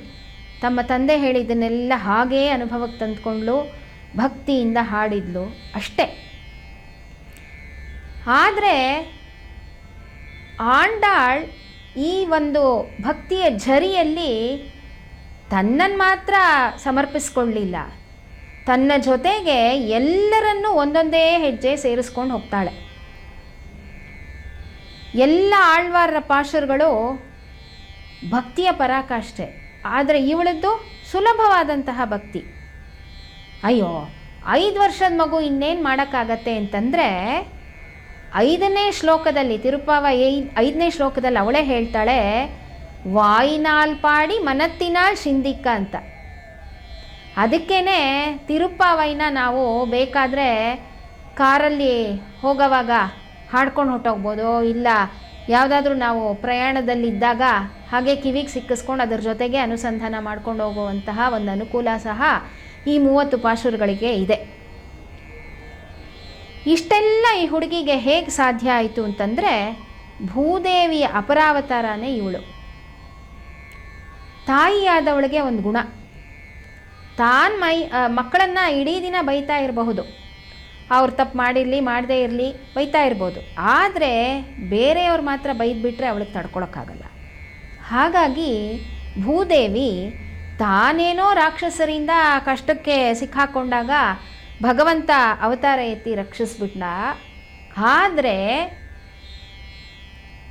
ತಮ್ಮ ತಂದೆ ಹೇಳಿದ್ದನ್ನೆಲ್ಲ ಹಾಗೇ ಅನುಭವಕ್ಕೆ ತಂದುಕೊಂಡ್ಲು, ಭಕ್ತಿಯಿಂದ ಹಾಡಿದ್ಲು ಅಷ್ಟೇ. ಆದರೆ ಆಂಡಾಳ್ ಈ ಒಂದು ಭಕ್ತಿಯ ಝರಿಯಲ್ಲಿ ತನ್ನನ್ನು ಮಾತ್ರ ಸಮರ್ಪಿಸ್ಕೊಳ್ಳಲಿಲ್ಲ, ತನ್ನ ಜೊತೆಗೆ ಎಲ್ಲರನ್ನೂ ಒಂದೊಂದೇ ಹೆಜ್ಜೆ ಸೇರಿಸ್ಕೊಂಡು ಹೋಗ್ತಾಳೆ. ಎಲ್ಲ ಆಳ್ವಾರರ ಪಾಶುರಗಳು ಭಕ್ತಿಯ ಪರಾಕಾಷ್ಠೆ, ಆದರೆ ಇವಳದ್ದು ಸುಲಭವಾದಂತಹ ಭಕ್ತಿ. ಅಯ್ಯೋ 5 ವರ್ಷದ ಮಗು ಇನ್ನೇನು ಮಾಡೋಕ್ಕಾಗತ್ತೆ ಅಂತಂದರೆ, 5ನೇ ಶ್ಲೋಕದಲ್ಲಿ ತಿರುಪಾವ 5ನೇ ಶ್ಲೋಕದಲ್ಲಿ ಅವಳೇ ಹೇಳ್ತಾಳೆ, ವಾಯಿನಾಲ್ ಪಾಡಿ ಮನತ್ತಿನಾಳ್ ಶಿಂದಿಕ್ಕ ಅಂತ. ಅದಕ್ಕೇ ತಿರುಪಾವೈನ ನಾವು ಬೇಕಾದರೆ ಕಾರಲ್ಲಿ ಹೋಗೋವಾಗ ಹಾಡ್ಕೊಂಡು ಹೊಟ್ಟೋಗ್ಬೋದು, ಇಲ್ಲ ಯಾವುದಾದ್ರೂ ನಾವು ಪ್ರಯಾಣದಲ್ಲಿದ್ದಾಗ ಹಾಗೆ ಕಿವಿಗೆ ಸಿಕ್ಕಿಸ್ಕೊಂಡು ಅದರ ಜೊತೆಗೆ ಅನುಸಂಧಾನ ಮಾಡ್ಕೊಂಡು ಹೋಗುವಂತಹ ಒಂದು ಅನುಕೂಲ ಸಹ ಈ 30 ಪಾಶುರಗಳಿಗೆ ಇದೆ. ಇಷ್ಟೆಲ್ಲ ಈ ಹುಡುಗಿಗೆ ಹೇಗೆ ಸಾಧ್ಯ ಆಯಿತು ಅಂತಂದರೆ, ಭೂದೇವಿಯ ಅಪರಾವತಾರನೇ ಇವಳು. ತಾಯಿಯಾದವಳಿಗೆ ಒಂದು ಗುಣ, ಮಕ್ಕಳನ್ನು ಇಡೀ ದಿನ ಬೈತಾ ಇರಬಹುದು, ಅವ್ರು ತಪ್ಪು ಮಾಡಿರಲಿ ಮಾಡದೇ ಇರಲಿ ಬೈತಾ ಇರ್ಬೋದು, ಆದರೆ ಬೇರೆಯವ್ರು ಮಾತ್ರ ಬೈದ್ಬಿಟ್ರೆ ಅವಳಿಗೆ ತಡ್ಕೊಳಕ್ಕಾಗಲ್ಲ. ಹಾಗಾಗಿ ಭೂದೇವಿ ತಾನೇನೋ ರಾಕ್ಷಸರಿಂದ ಕಷ್ಟಕ್ಕೆ ಸಿಕ್ಕಾಕೊಂಡಾಗ ಭಗವಂತ ಅವತಾರ ಎತ್ತಿ ರಕ್ಷಿಸ್ಬಿಟ್ನ. ಆದರೆ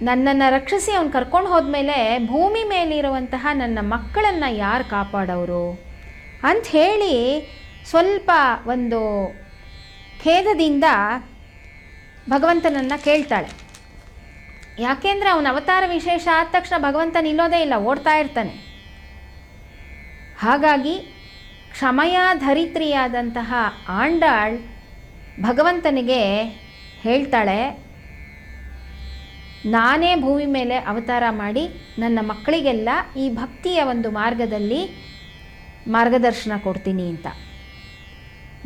ನನ್ನನ್ನು ರಕ್ಷಿಸಿ ಅವನು ಕರ್ಕೊಂಡು ಹೋದ್ಮೇಲೆ ಭೂಮಿ ಮೇಲಿರುವಂತಹ ನನ್ನ ಮಕ್ಕಳನ್ನು ಯಾರು ಕಾಪಾಡೋರು ಅಂಥೇಳಿ ಸ್ವಲ್ಪ ಒಂದು ಖೇದದಿಂದ ಭಗವಂತನನ್ನು ಕೇಳ್ತಾಳೆ. ಯಾಕೆಂದರೆ ಅವನ ಅವತಾರ ವಿಶೇಷ ಆದ ತಕ್ಷಣ ಭಗವಂತ ನಿಲ್ಲೋದೇ ಇಲ್ಲ, ಓಡ್ತಾ ಇರ್ತಾನೆ. ಹಾಗಾಗಿ ಕ್ಷಮಯ ಧರಿತ್ರಿಯಾದಂತಹ ಆಂಡಾಳ್ ಭಗವಂತನಿಗೆ ಹೇಳ್ತಾಳೆ, ನಾನೇ ಭೂಮಿ ಮೇಲೆ ಅವತಾರ ಮಾಡಿ ನನ್ನ ಮಕ್ಕಳಿಗೆಲ್ಲ ಈ ಭಕ್ತಿಯ ಒಂದು ಮಾರ್ಗದಲ್ಲಿ ಮಾರ್ಗದರ್ಶನ ಕೊಡ್ತೀನಿ ಅಂತ.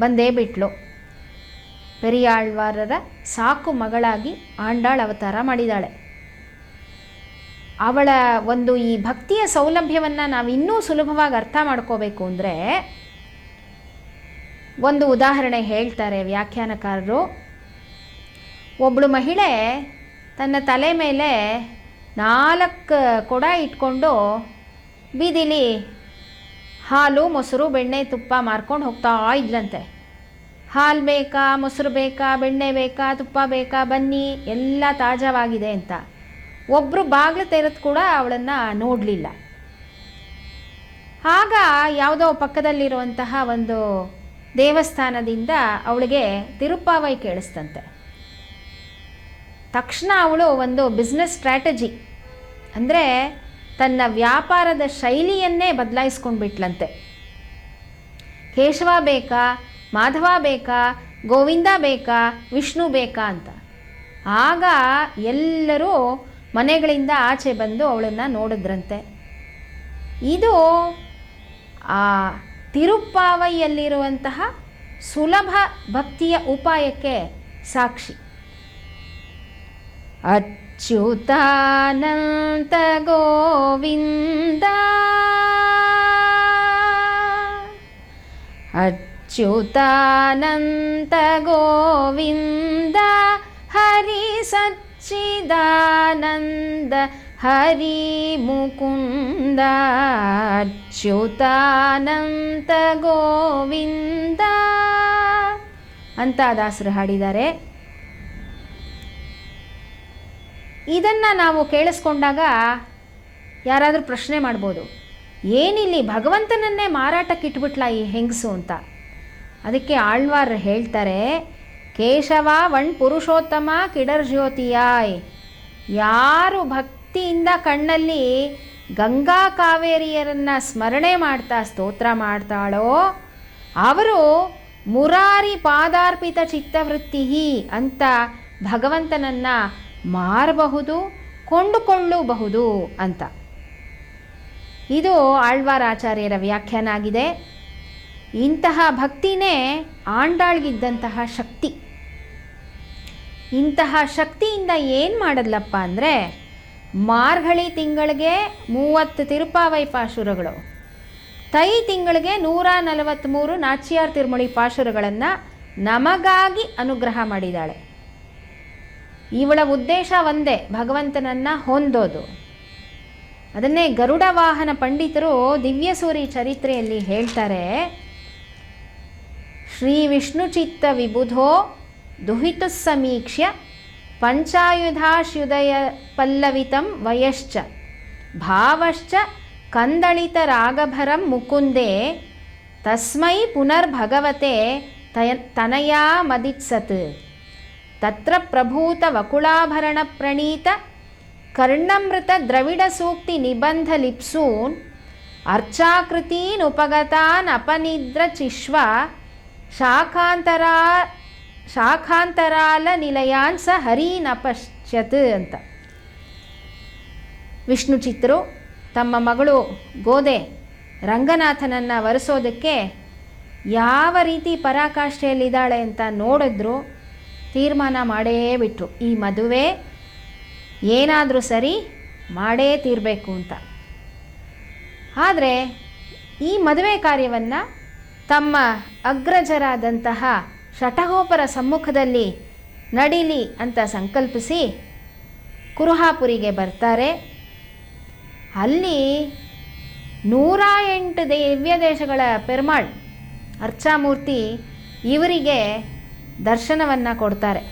ಬಂದೇ ಬಿಟ್ಲು. ಪೆರಿಯಾಳ್ವಾರರ ಸಾಕು ಮಗಳಾಗಿ ಆಂಡಾಳ್ ಅವತಾರ ಮಾಡಿದ್ದಾಳೆ. ಅವಳ ಒಂದು ಈ ಭಕ್ತಿಯ ಸೌಲಭ್ಯವನ್ನು ನಾವು ಇನ್ನೂ ಸುಲಭವಾಗಿ ಅರ್ಥ ಮಾಡ್ಕೋಬೇಕು ಅಂದರೆ ಒಂದು ಉದಾಹರಣೆ ಹೇಳ್ತಾರೆ ವ್ಯಾಖ್ಯಾನಕಾರರು. ಒಬ್ಬಳು ಮಹಿಳೆ ತನ್ನ ತಲೆ ಮೇಲೆ 4 ಕೊಡ ಇಟ್ಕೊಂಡು ಬೀದಿಲಿ ಹಾಲು ಮೊಸರು ಬೆಣ್ಣೆ ತುಪ್ಪ ಮಾರ್ಕೊಂಡು ಹೋಗ್ತಾ ಇದ್ಲಂತೆ. ಹಾಲು ಬೇಕಾ, ಮೊಸರು ಬೇಕಾ, ಬೆಣ್ಣೆ ಬೇಕಾ, ತುಪ್ಪ ಬೇಕಾ, ಬನ್ನಿ ಎಲ್ಲ ತಾಜಾವಾಗಿದೆ ಅಂತ. ಒಬ್ಬರು ಬಾಗಿಲು ತೆರೆದು ಕೂಡ ಅವಳನ್ನು ನೋಡಲಿಲ್ಲ. ಆಗ ಯಾವುದೋ ಪಕ್ಕದಲ್ಲಿರುವಂತಹ ಒಂದು ದೇವಸ್ಥಾನದಿಂದ ಅವಳಿಗೆ ತಿರುಪ್ಪಾವೈ ಕೇಳಿಸ್ತಂತೆ. ತಕ್ಷಣ ಅವಳು ಒಂದು ಬಿಸ್ನೆಸ್ ಸ್ಟ್ರಾಟಜಿ ಅಂದರೆ ತನ್ನ ವ್ಯಾಪಾರದ ಶೈಲಿಯನ್ನೇ ಬದಲಾಯಿಸ್ಕೊಂಡು ಬಿಟ್ಲಂತೆ. ಕೇಶವ ಬೇಕಾ, ಮಾಧವ ಬೇಕಾ, ಗೋವಿಂದ ಬೇಕಾ, ವಿಷ್ಣು ಬೇಕಾ ಅಂತ. ಆಗ ಎಲ್ಲರೂ ಮನೆಗಳಿಂದ ಆಚೆ ಬಂದು ಅವಳನ್ನು ನೋಡಿದ್ರಂತೆ. ಇದು ಆ ತಿರುಪ್ಪಾವೈಯಲ್ಲಿರುವಂತಹ ಸುಲಭ ಭಕ್ತಿಯ ಉಪಾಯಕ್ಕೆ ಸಾಕ್ಷಿ. ಅಚ್ಯುತಾನಂತ ಗೋವಿಂದ, ಅಚ್ಯುತಾನಂತ ಗೋವಿಂದ, ಹರಿ ಸಚ್ಚಿದಾನಂದ ಹರಿ ಮುಕುಂದ, ಅಚ್ಯುತಾನಂತ ಗೋವಿಂದ ಅಂತ ದಾಸರು ಹಾಡಿದ್ದಾರೆ. ಇದನ್ನು ನಾವು ಕೇಳಿಸ್ಕೊಂಡಾಗ ಯಾರಾದರೂ ಪ್ರಶ್ನೆ ಮಾಡ್ಬೋದು, ಏನಿಲ್ಲಿ ಭಗವಂತನನ್ನೇ ಮಾರಾಟಕ್ಕೆ ಇಟ್ಬಿಟ್ಲ ಈ ಹೆಂಗಸು ಅಂತ. ಅದಕ್ಕೆ ಆಳ್ವಾರ್ ಹೇಳ್ತಾರೆ, ಕೇಶವ ವಣ್ ಪುರುಷೋತ್ತಮ ಕಿಡರ್ ಜ್ಯೋತಿಯಾಯ್. ಯಾರು ಭಕ್ತಿಯಿಂದ ಕಣ್ಣಲ್ಲಿ ಗಂಗಾ ಕಾವೇರಿಯರನ್ನು ಸ್ಮರಣೆ ಮಾಡ್ತಾ ಸ್ತೋತ್ರ ಮಾಡ್ತಾಳೋ ಅವರು ಮುರಾರಿ ಪಾದಾರ್ಪಿತ ಚಿತ್ತವೃತ್ತಿ ಅಂತ ಭಗವಂತನನ್ನು ಮಾರಬಹುದು, ಕೊಂಡುಕೊಳ್ಳಬಹುದು ಅಂತ. ಇದು ಆಳ್ವಾರ್ ಆಚಾರ್ಯರ ವ್ಯಾಖ್ಯಾನ ಆಗಿದೆ. ಇಂತಹ ಭಕ್ತಿನೇ ಆಂಡಾಳ್ಗಿದ್ದಂತಹ ಶಕ್ತಿ. ಇಂತಹ ಶಕ್ತಿಯಿಂದ ಏನು ಮಾಡದ್ಲಪ್ಪ ಅಂದರೆ, ಮಾರ್ಗಳಿ ತಿಂಗಳಿಗೆ 30 ತಿರುಪಾವೈ ಪಾಶುರಗಳು, ತೈ ತಿಂಗಳಿಗೆ 143 ನಾಚ್ಯಾರ್ ತಿರುಮಳಿ ಪಾಶುರಗಳನ್ನು ನಮಗಾಗಿ ಅನುಗ್ರಹ ಮಾಡಿದ್ದಾಳೆ. ಇವಳ ಉದ್ದೇಶ ಒಂದೇ, ಭಗವಂತನನ್ನು ಹೊಂದೋದು. ಅದನ್ನೇ ಗರುಡ ವಾಹನ ಪಂಡಿತರು ದಿವ್ಯಸೂರಿ ಚರಿತ್ರೆಯಲ್ಲಿ ಹೇಳ್ತಾರೆ, ಶ್ರೀ ವಿಷ್ಣುಚಿತ್ತ ವಿಬುಧೋ ದುಹಿತು ಸಮೀಕ್ಷ್ಯ ಪಂಚಾಯುಧಾಶ್ಯುದಯ ಪಲ್ಲವಿತಂ ವಯಶ್ಚ ಭಾವಶ್ಚ ಕಂದಳಿತ ರಾಗಭರಂ ಮುಕುಂದೇ ತಸ್ಮೈ ಪುನರ್ಭಗವತೆ ತನಯಾ ಮದಿತ್ಸತ್ ತತ್ರ ಪ್ರಭೂತ ವಕುಳಾಭರಣ ಪ್ರಣೀತ ಕರ್ಣಮೃತ ದ್ರವಿಡ ಸೂಕ್ತಿ ನಿಬಂಧ ಲಿಪ್ಸೂನ್ ಅರ್ಚಾಕೃತೀನ್ ಉಪಗತಾನ್ ಅಪನಿದ್ರ ಚಿಶ್ವ ಶಾಖಾಂತರಾಲ ನಿಲಯಾನ್ ಸ ಹರೀನಪಶ್ಯತ್ ಅಂತ. ವಿಷ್ಣು ಚಿತ್ತರು ತಮ್ಮ ಮಗಳು ಗೋದೆ ರಂಗನಾಥನನ್ನು ವರಿಸೋದಕ್ಕೆ ಯಾವ ರೀತಿ ಪರಾಕಾಷ್ಠೆಯಲ್ಲಿದ್ದಾಳೆ ಅಂತ ನೋಡಿದ್ರು ತೀರ್ಮಾನ ಮಾಡೇ ಬಿಟ್ರು, ಈ ಮದುವೆ ಏನಾದರೂ ಸರಿ ಮಾಡೇ ತೀರಬೇಕು ಅಂತ. ಆದರೆ ಈ ಮದುವೆ ಕಾರ್ಯವನ್ನು ತಮ್ಮ ಅಗ್ರಜರಾದಂತಹ ಶಠಗೋಪರ ಸಮ್ಮುಖದಲ್ಲಿ ನಡೀಲಿ ಅಂತ ಸಂಕಲ್ಪಿಸಿ ಕುರುಹಾಪುರಿಗೆ ಬರ್ತಾರೆ. ಅಲ್ಲಿ 108 ದಿವ್ಯ ದೇಶಗಳ ಪೆರ್ಮಾಳ್ ಅರ್ಚಾಮೂರ್ತಿ ಇವರಿಗೆ ದರ್ಶನವನ್ನು ಕೊಡ್ತಾರೆ.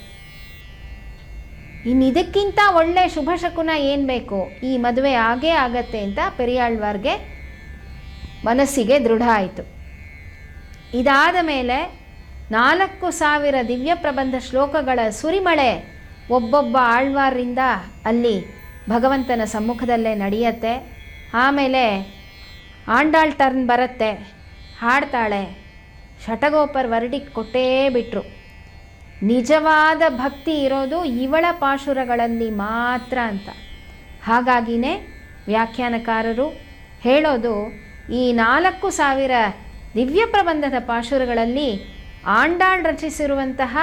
ಇನ್ನು ಇದಕ್ಕಿಂತ ಒಳ್ಳೆ ಶುಭ ಶಕುನ ಏನು ಬೇಕು, ಈ ಮದುವೆ ಆಗೇ ಆಗತ್ತೆ ಅಂತ ಪೆರಿಯಾಳ್ವಾರ್ಗೆ ಮನಸ್ಸಿಗೆ ದೃಢ ಆಯಿತು. ಇದಾದ ಮೇಲೆ 4000 ದಿವ್ಯ ಪ್ರಬಂಧ ಶ್ಲೋಕಗಳ ಸುರಿಮಳೆ ಒಬ್ಬೊಬ್ಬ ಆಳ್ವಾರರಿಂದ ಅಲ್ಲಿ ಭಗವಂತನ ಸಮ್ಮುಖದಲ್ಲೇ ನಡೆಯುತ್ತೆ. ಆಮೇಲೆ ಆಂಡಾಳ್ ಟರ್ನ್ ಬರುತ್ತೆ, ಹಾಡ್ತಾಳೆ. ಶಠಗೋಪರ್ ವರ್ಡಿಕ್ ಕೊಟ್ಟೇ ಬಿಟ್ರು. ನಿಜವಾದ ಭಕ್ತಿ ಇರೋದು ಇವಳ ಪಾಶುರಗಳಲ್ಲಿ ಮಾತ್ರ ಅಂತ. ಹಾಗಾಗಿನೇ ವ್ಯಾಖ್ಯಾನಕಾರರು ಹೇಳೋದು, ಈ 4000 ದಿವ್ಯ ಪ್ರಬಂಧದ ಪಾಶುರಗಳಲ್ಲಿ ಆಂಡಾಳ್ ರಚಿಸಿರುವಂತಹ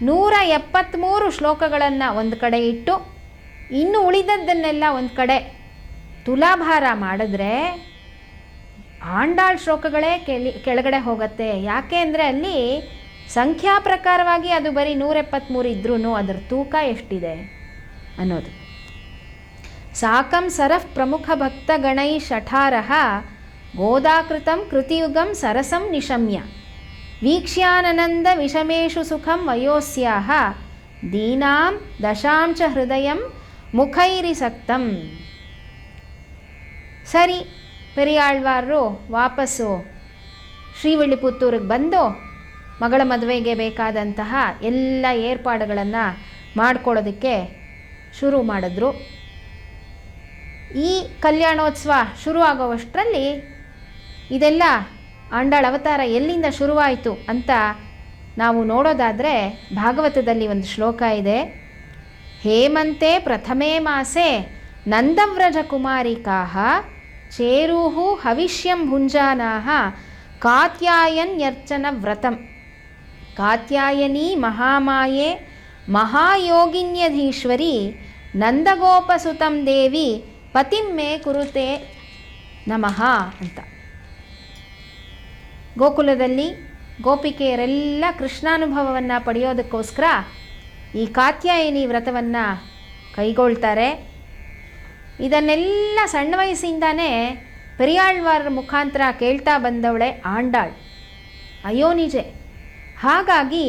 173 ಶ್ಲೋಕಗಳನ್ನು ಒಂದು ಕಡೆ ಇಟ್ಟು ಇನ್ನು ಉಳಿದದ್ದನ್ನೆಲ್ಲ ಒಂದು ಕಡೆ ತುಲಾಭಾರ ಮಾಡಿದ್ರೆ ಆಂಡಾಳ್ ಶ್ಲೋಕಗಳೇ ಕೆಳಗಡೆ ಹೋಗುತ್ತೆ. ಯಾಕೆ ಅಂದರೆ ಅಲ್ಲಿ ಸಂಖ್ಯಾ ಪ್ರಕಾರವಾಗಿ ಅದು ಬರೀ 173 ಇದ್ರೂ ಅದರ ತೂಕ ಎಷ್ಟಿದೆ ಅನ್ನೋದು. ಸಾಕಂ ಸರಫ್ ಪ್ರಮುಖ ಭಕ್ತಗಣೈ ಶಠಾರಃ ಗೋದಾಕೃತಂ ಕೃತಿಯುಗಂ ಸರಸಂ ನಿಶಮ್ಯ ವೀಕ್ಷ್ಯಾನಂದ ವಿಷಮೇಶು ಸುಖಂ ವಯೋಸ್ಯಾಹ ದೀನಾಂ ದಶಾಂಚ ಹೃದಯಂ ಮುಖೈರಿಸಕ್ತಂ. ಸರಿ, ಪೆರಿಯಾಳ್ವಾರರು ವಾಪಸ್ಸು ಶ್ರೀವಿಲ್ಲಿಪುತ್ತೂರಿಗೆ ಬಂದು ಮಗಳ ಮದುವೆಗೆ ಬೇಕಾದಂತಹ ಎಲ್ಲ ಏರ್ಪಾಡುಗಳನ್ನು ಮಾಡ್ಕೊಳ್ಳೋದಕ್ಕೆ ಶುರು ಮಾಡಿದ್ರು. ಈ ಕಲ್ಯಾಣೋತ್ಸವ ಶುರು ಆಗೋವಷ್ಟರಲ್ಲಿ ಇದೆಲ್ಲ ಆಂಡಾಳ್ ಅವತಾರ ಎಲ್ಲಿಂದ ಶುರುವಾಯಿತು ಅಂತ ನಾವು ನೋಡೋದಾದರೆ ಭಾಗವತದಲ್ಲಿ ಒಂದು ಶ್ಲೋಕ ಇದೆ. ಹೇಮಂತೆ ಪ್ರಥಮೇ ಮಾಸೆ ನಂದವ್ರಜ ಕುಮಾರಿಕಾಃ ಚೇರೂಹು ಹವಿಷ್ಯಂ ಭುಂಜಾನಾಃ ಕಾತ್ಯಾಯನ್ಯರ್ಚನ ವ್ರತಂ ಕಾತ್ಯಾಯನಿ ಮಹಾಮಾಯೆ ಮಹಾಯೋಗಿನ್ಯಧೀಶ್ವರಿ ನಂದಗೋಪಸುತಂ ದೇವಿ ಪತಿಂ ಮೇ ಕುರುತೆ ನಮಃ ಅಂತ. ಗೋಕುಲದಲ್ಲಿ ಗೋಪಿಕೆಯರೆಲ್ಲ ಕೃಷ್ಣಾನುಭವವನ್ನು ಪಡೆಯೋದಕ್ಕೋಸ್ಕರ ಈ ಕಾತ್ಯಾಯನಿ ವ್ರತವನ್ನು ಕೈಗೊಳ್ತಾರೆ. ಇದನ್ನೆಲ್ಲ ಸಣ್ಣ ವಯಸ್ಸಿಂದಾನೇ ಪೆರಿಯಾಳ್ವಾರರ ಮುಖಾಂತರ ಕೇಳ್ತಾ ಬಂದವಳೆ ಆಂಡಾಳ್, ಅಯೋನಿಜೆ. ಹಾಗಾಗಿ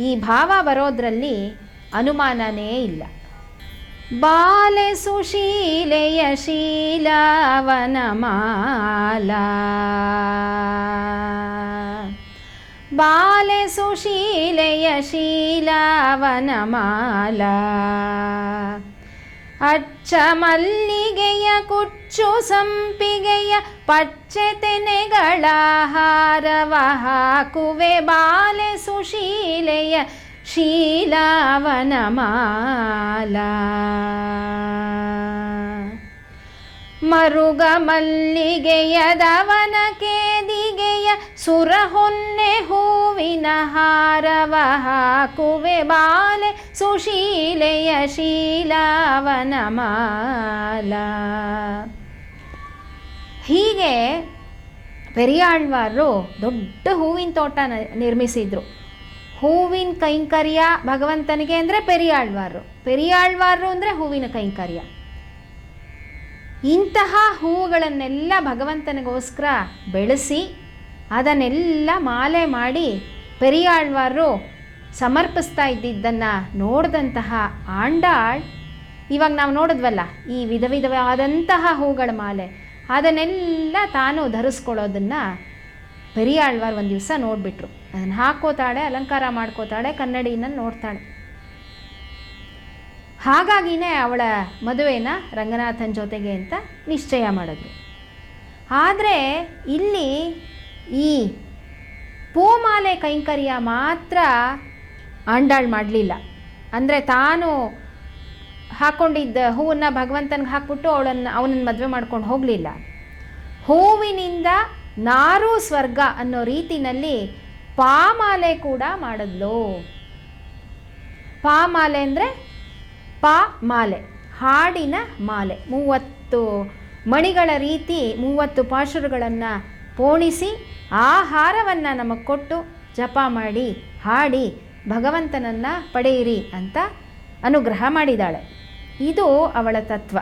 ಈ ಭಾವ ಬರೋದ್ರಲ್ಲಿ ಅನುಮಾನನೇ ಇಲ್ಲ. ಬಾಲೆ ಸುಶೀಲೆಯ ಶೀಲಾವನಮಾಲಾ ಬಾಲೆ ಸುಶೀಲೆಯ ಶೀಲಾವನಮಾಲಾ ಅಚ್ಚ ಮಲ್ಲಿಗೆಯ ಕುಚ್ಚು ಸಂಪಿಗೆಯ ಪಚ್ಚೆ ತೆನೆಗಳ ಹಾರವ ಹಾಕುವೆ ಬಾಲೆ ಸುಶೀಲೆಯ ಶೀಲಾವನಮಾಲಾ ಮರುಗ ಮಲ್ಲಿಗೆಯ ದವನ ಕೇದಿಗೆಯ ಸುರಹೊನ್ನೆ ಹೂವಿನ ಹಾರವ ಹಾಕುವೆ ಬಾಲೆ ಸುಶೀಲೆಯ ಶೀಲಾವನಮಾಲಾ. ಹೀಗೆ ಪೆರಿಯಾಳ್ವಾರರು ದೊಡ್ಡ ಹೂವಿನ ತೋಟ ನಿರ್ಮಿಸಿದ್ರು. ಹೂವಿನ ಕೈಂಕರ್ಯ ಭಗವಂತನಿಗೆ ಅಂದರೆ ಪೆರಿಯಾಳ್ವಾರರು ಅಂದರೆ ಹೂವಿನ ಕೈಂಕರ್ಯ. ಇಂತಹ ಹೂವುಗಳನ್ನೆಲ್ಲ ಭಗವಂತನಿಗೋಸ್ಕರ ಬೆಳೆಸಿ ಅದನ್ನೆಲ್ಲ ಮಾಲೆ ಮಾಡಿ ಪೆರಿಯಾಳ್ವಾರರು ಸಮರ್ಪಿಸ್ತಾ ಇದ್ದಿದ್ದನ್ನು ನೋಡಿದಂತಹ ಆಂಡಾಳ್, ಇವಾಗ ನಾವು ನೋಡಿದ್ವಲ್ಲ ಈ ವಿಧ ವಿಧವಾದಂತಹ ಹೂಗಳ ಮಾಲೆ, ಅದನ್ನೆಲ್ಲ ತಾನು ಧರಿಸ್ಕೊಳ್ಳೋದನ್ನು ಪೆರಿಯಾಳ್ವಾರ್ ಒಂದು ದಿವಸ ನೋಡಿಬಿಟ್ರು. ಅದನ್ನು ಹಾಕೋತಾಳೆ, ಅಲಂಕಾರ ಮಾಡ್ಕೋತಾಳೆ, ಕನ್ನಡಿಯನ್ನು ನೋಡ್ತಾಳೆ. ಹಾಗಾಗಿನೇ ಅವಳ ಮದುವೆನ ರಂಗನಾಥನ ಜೊತೆಗೆ ಅಂತ ನಿಶ್ಚಯ ಮಾಡಿದ್ರು. ಆದರೆ ಇಲ್ಲಿ ಈ ಪೂಮಾಲೆ ಕೈಂಕರ್ಯ ಮಾತ್ರ ಆಂಡಾಳ್ ಮಾಡಲಿಲ್ಲ. ಅಂದರೆ ತಾನು ಹಾಕ್ಕೊಂಡಿದ್ದ ಹೂವನ್ನು ಭಗವಂತನಿಗೆ ಹಾಕ್ಬಿಟ್ಟು ಅವನನ್ನು ಮದುವೆ ಮಾಡ್ಕೊಂಡು ಹೋಗಲಿಲ್ಲ. ಹೂವಿನಿಂದ ನಾರು ಸ್ವರ್ಗ ಅನ್ನೋ ರೀತಿನಲ್ಲಿ ಪಾಮಾಲೆ ಕೂಡ ಮಾಡಿದ್ಲು. ಪಾಮಾಲೆ ಅಂದರೆ ಮಾಲೆ, ಹಾಡಿನ ಮಾಲೆ. 30 ಮಣಿಗಳ ರೀತಿ 30 ಪಾಶುರಗಳನ್ನು ಪೋಣಿಸಿ ಆ ಹಾರವನ್ನು ನಮಗೆ ಕೊಟ್ಟು ಜಪ ಮಾಡಿ ಹಾಡಿ ಭಗವಂತನನ್ನು ಪಡೆಯಿರಿ ಅಂತ ಅನುಗ್ರಹ ಮಾಡಿದ್ದಾಳೆ. ಇದು ಅವಳ ತತ್ವ.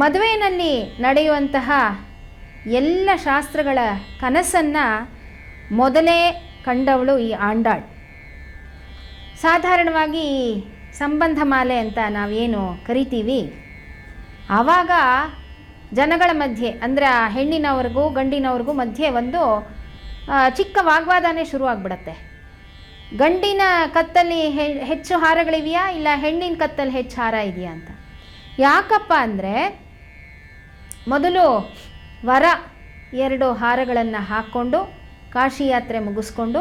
ಮದುವೆಯಲ್ಲಿ ನಡೆಯುವಂತಹ ಎಲ್ಲ ಶಾಸ್ತ್ರಗಳ ಕನಸನ್ನು ಮೊದಲೇ ಕಂಡವಳು ಈ ಆಂಡಾಳ್. ಸಾಧಾರಣವಾಗಿ ಈ ಸಂಬಂಧ ಮಾಲೆ ಅಂತ ನಾವೇನು ಕರಿತೀವಿ, ಆವಾಗ ಜನಗಳ ಮಧ್ಯೆ ಅಂದರೆ ಆ ಹೆಣ್ಣಿನವ್ರಿಗೂ ಗಂಡಿನವ್ರಿಗೂ ಮಧ್ಯೆ ಒಂದು ಚಿಕ್ಕ ವಾಗ್ವಾದನೇ ಶುರುವಾಗ್ಬಿಡತ್ತೆ. ಗಂಡಿನ ಕತ್ತಲ್ಲಿ ಹೆಚ್ಚು ಹಾರಗಳಿವೆಯಾ, ಇಲ್ಲ ಹೆಣ್ಣಿನ ಕತ್ತಲ್ಲಿ ಹೆಚ್ಚು ಹಾರ ಇದೆಯಾ ಅಂತ. ಯಾಕಪ್ಪ ಅಂದರೆ ಮೊದಲು ವರ 2 ಹಾರಗಳನ್ನು ಹಾಕ್ಕೊಂಡು ಕಾಶಿ ಯಾತ್ರೆ ಮುಗಿಸ್ಕೊಂಡು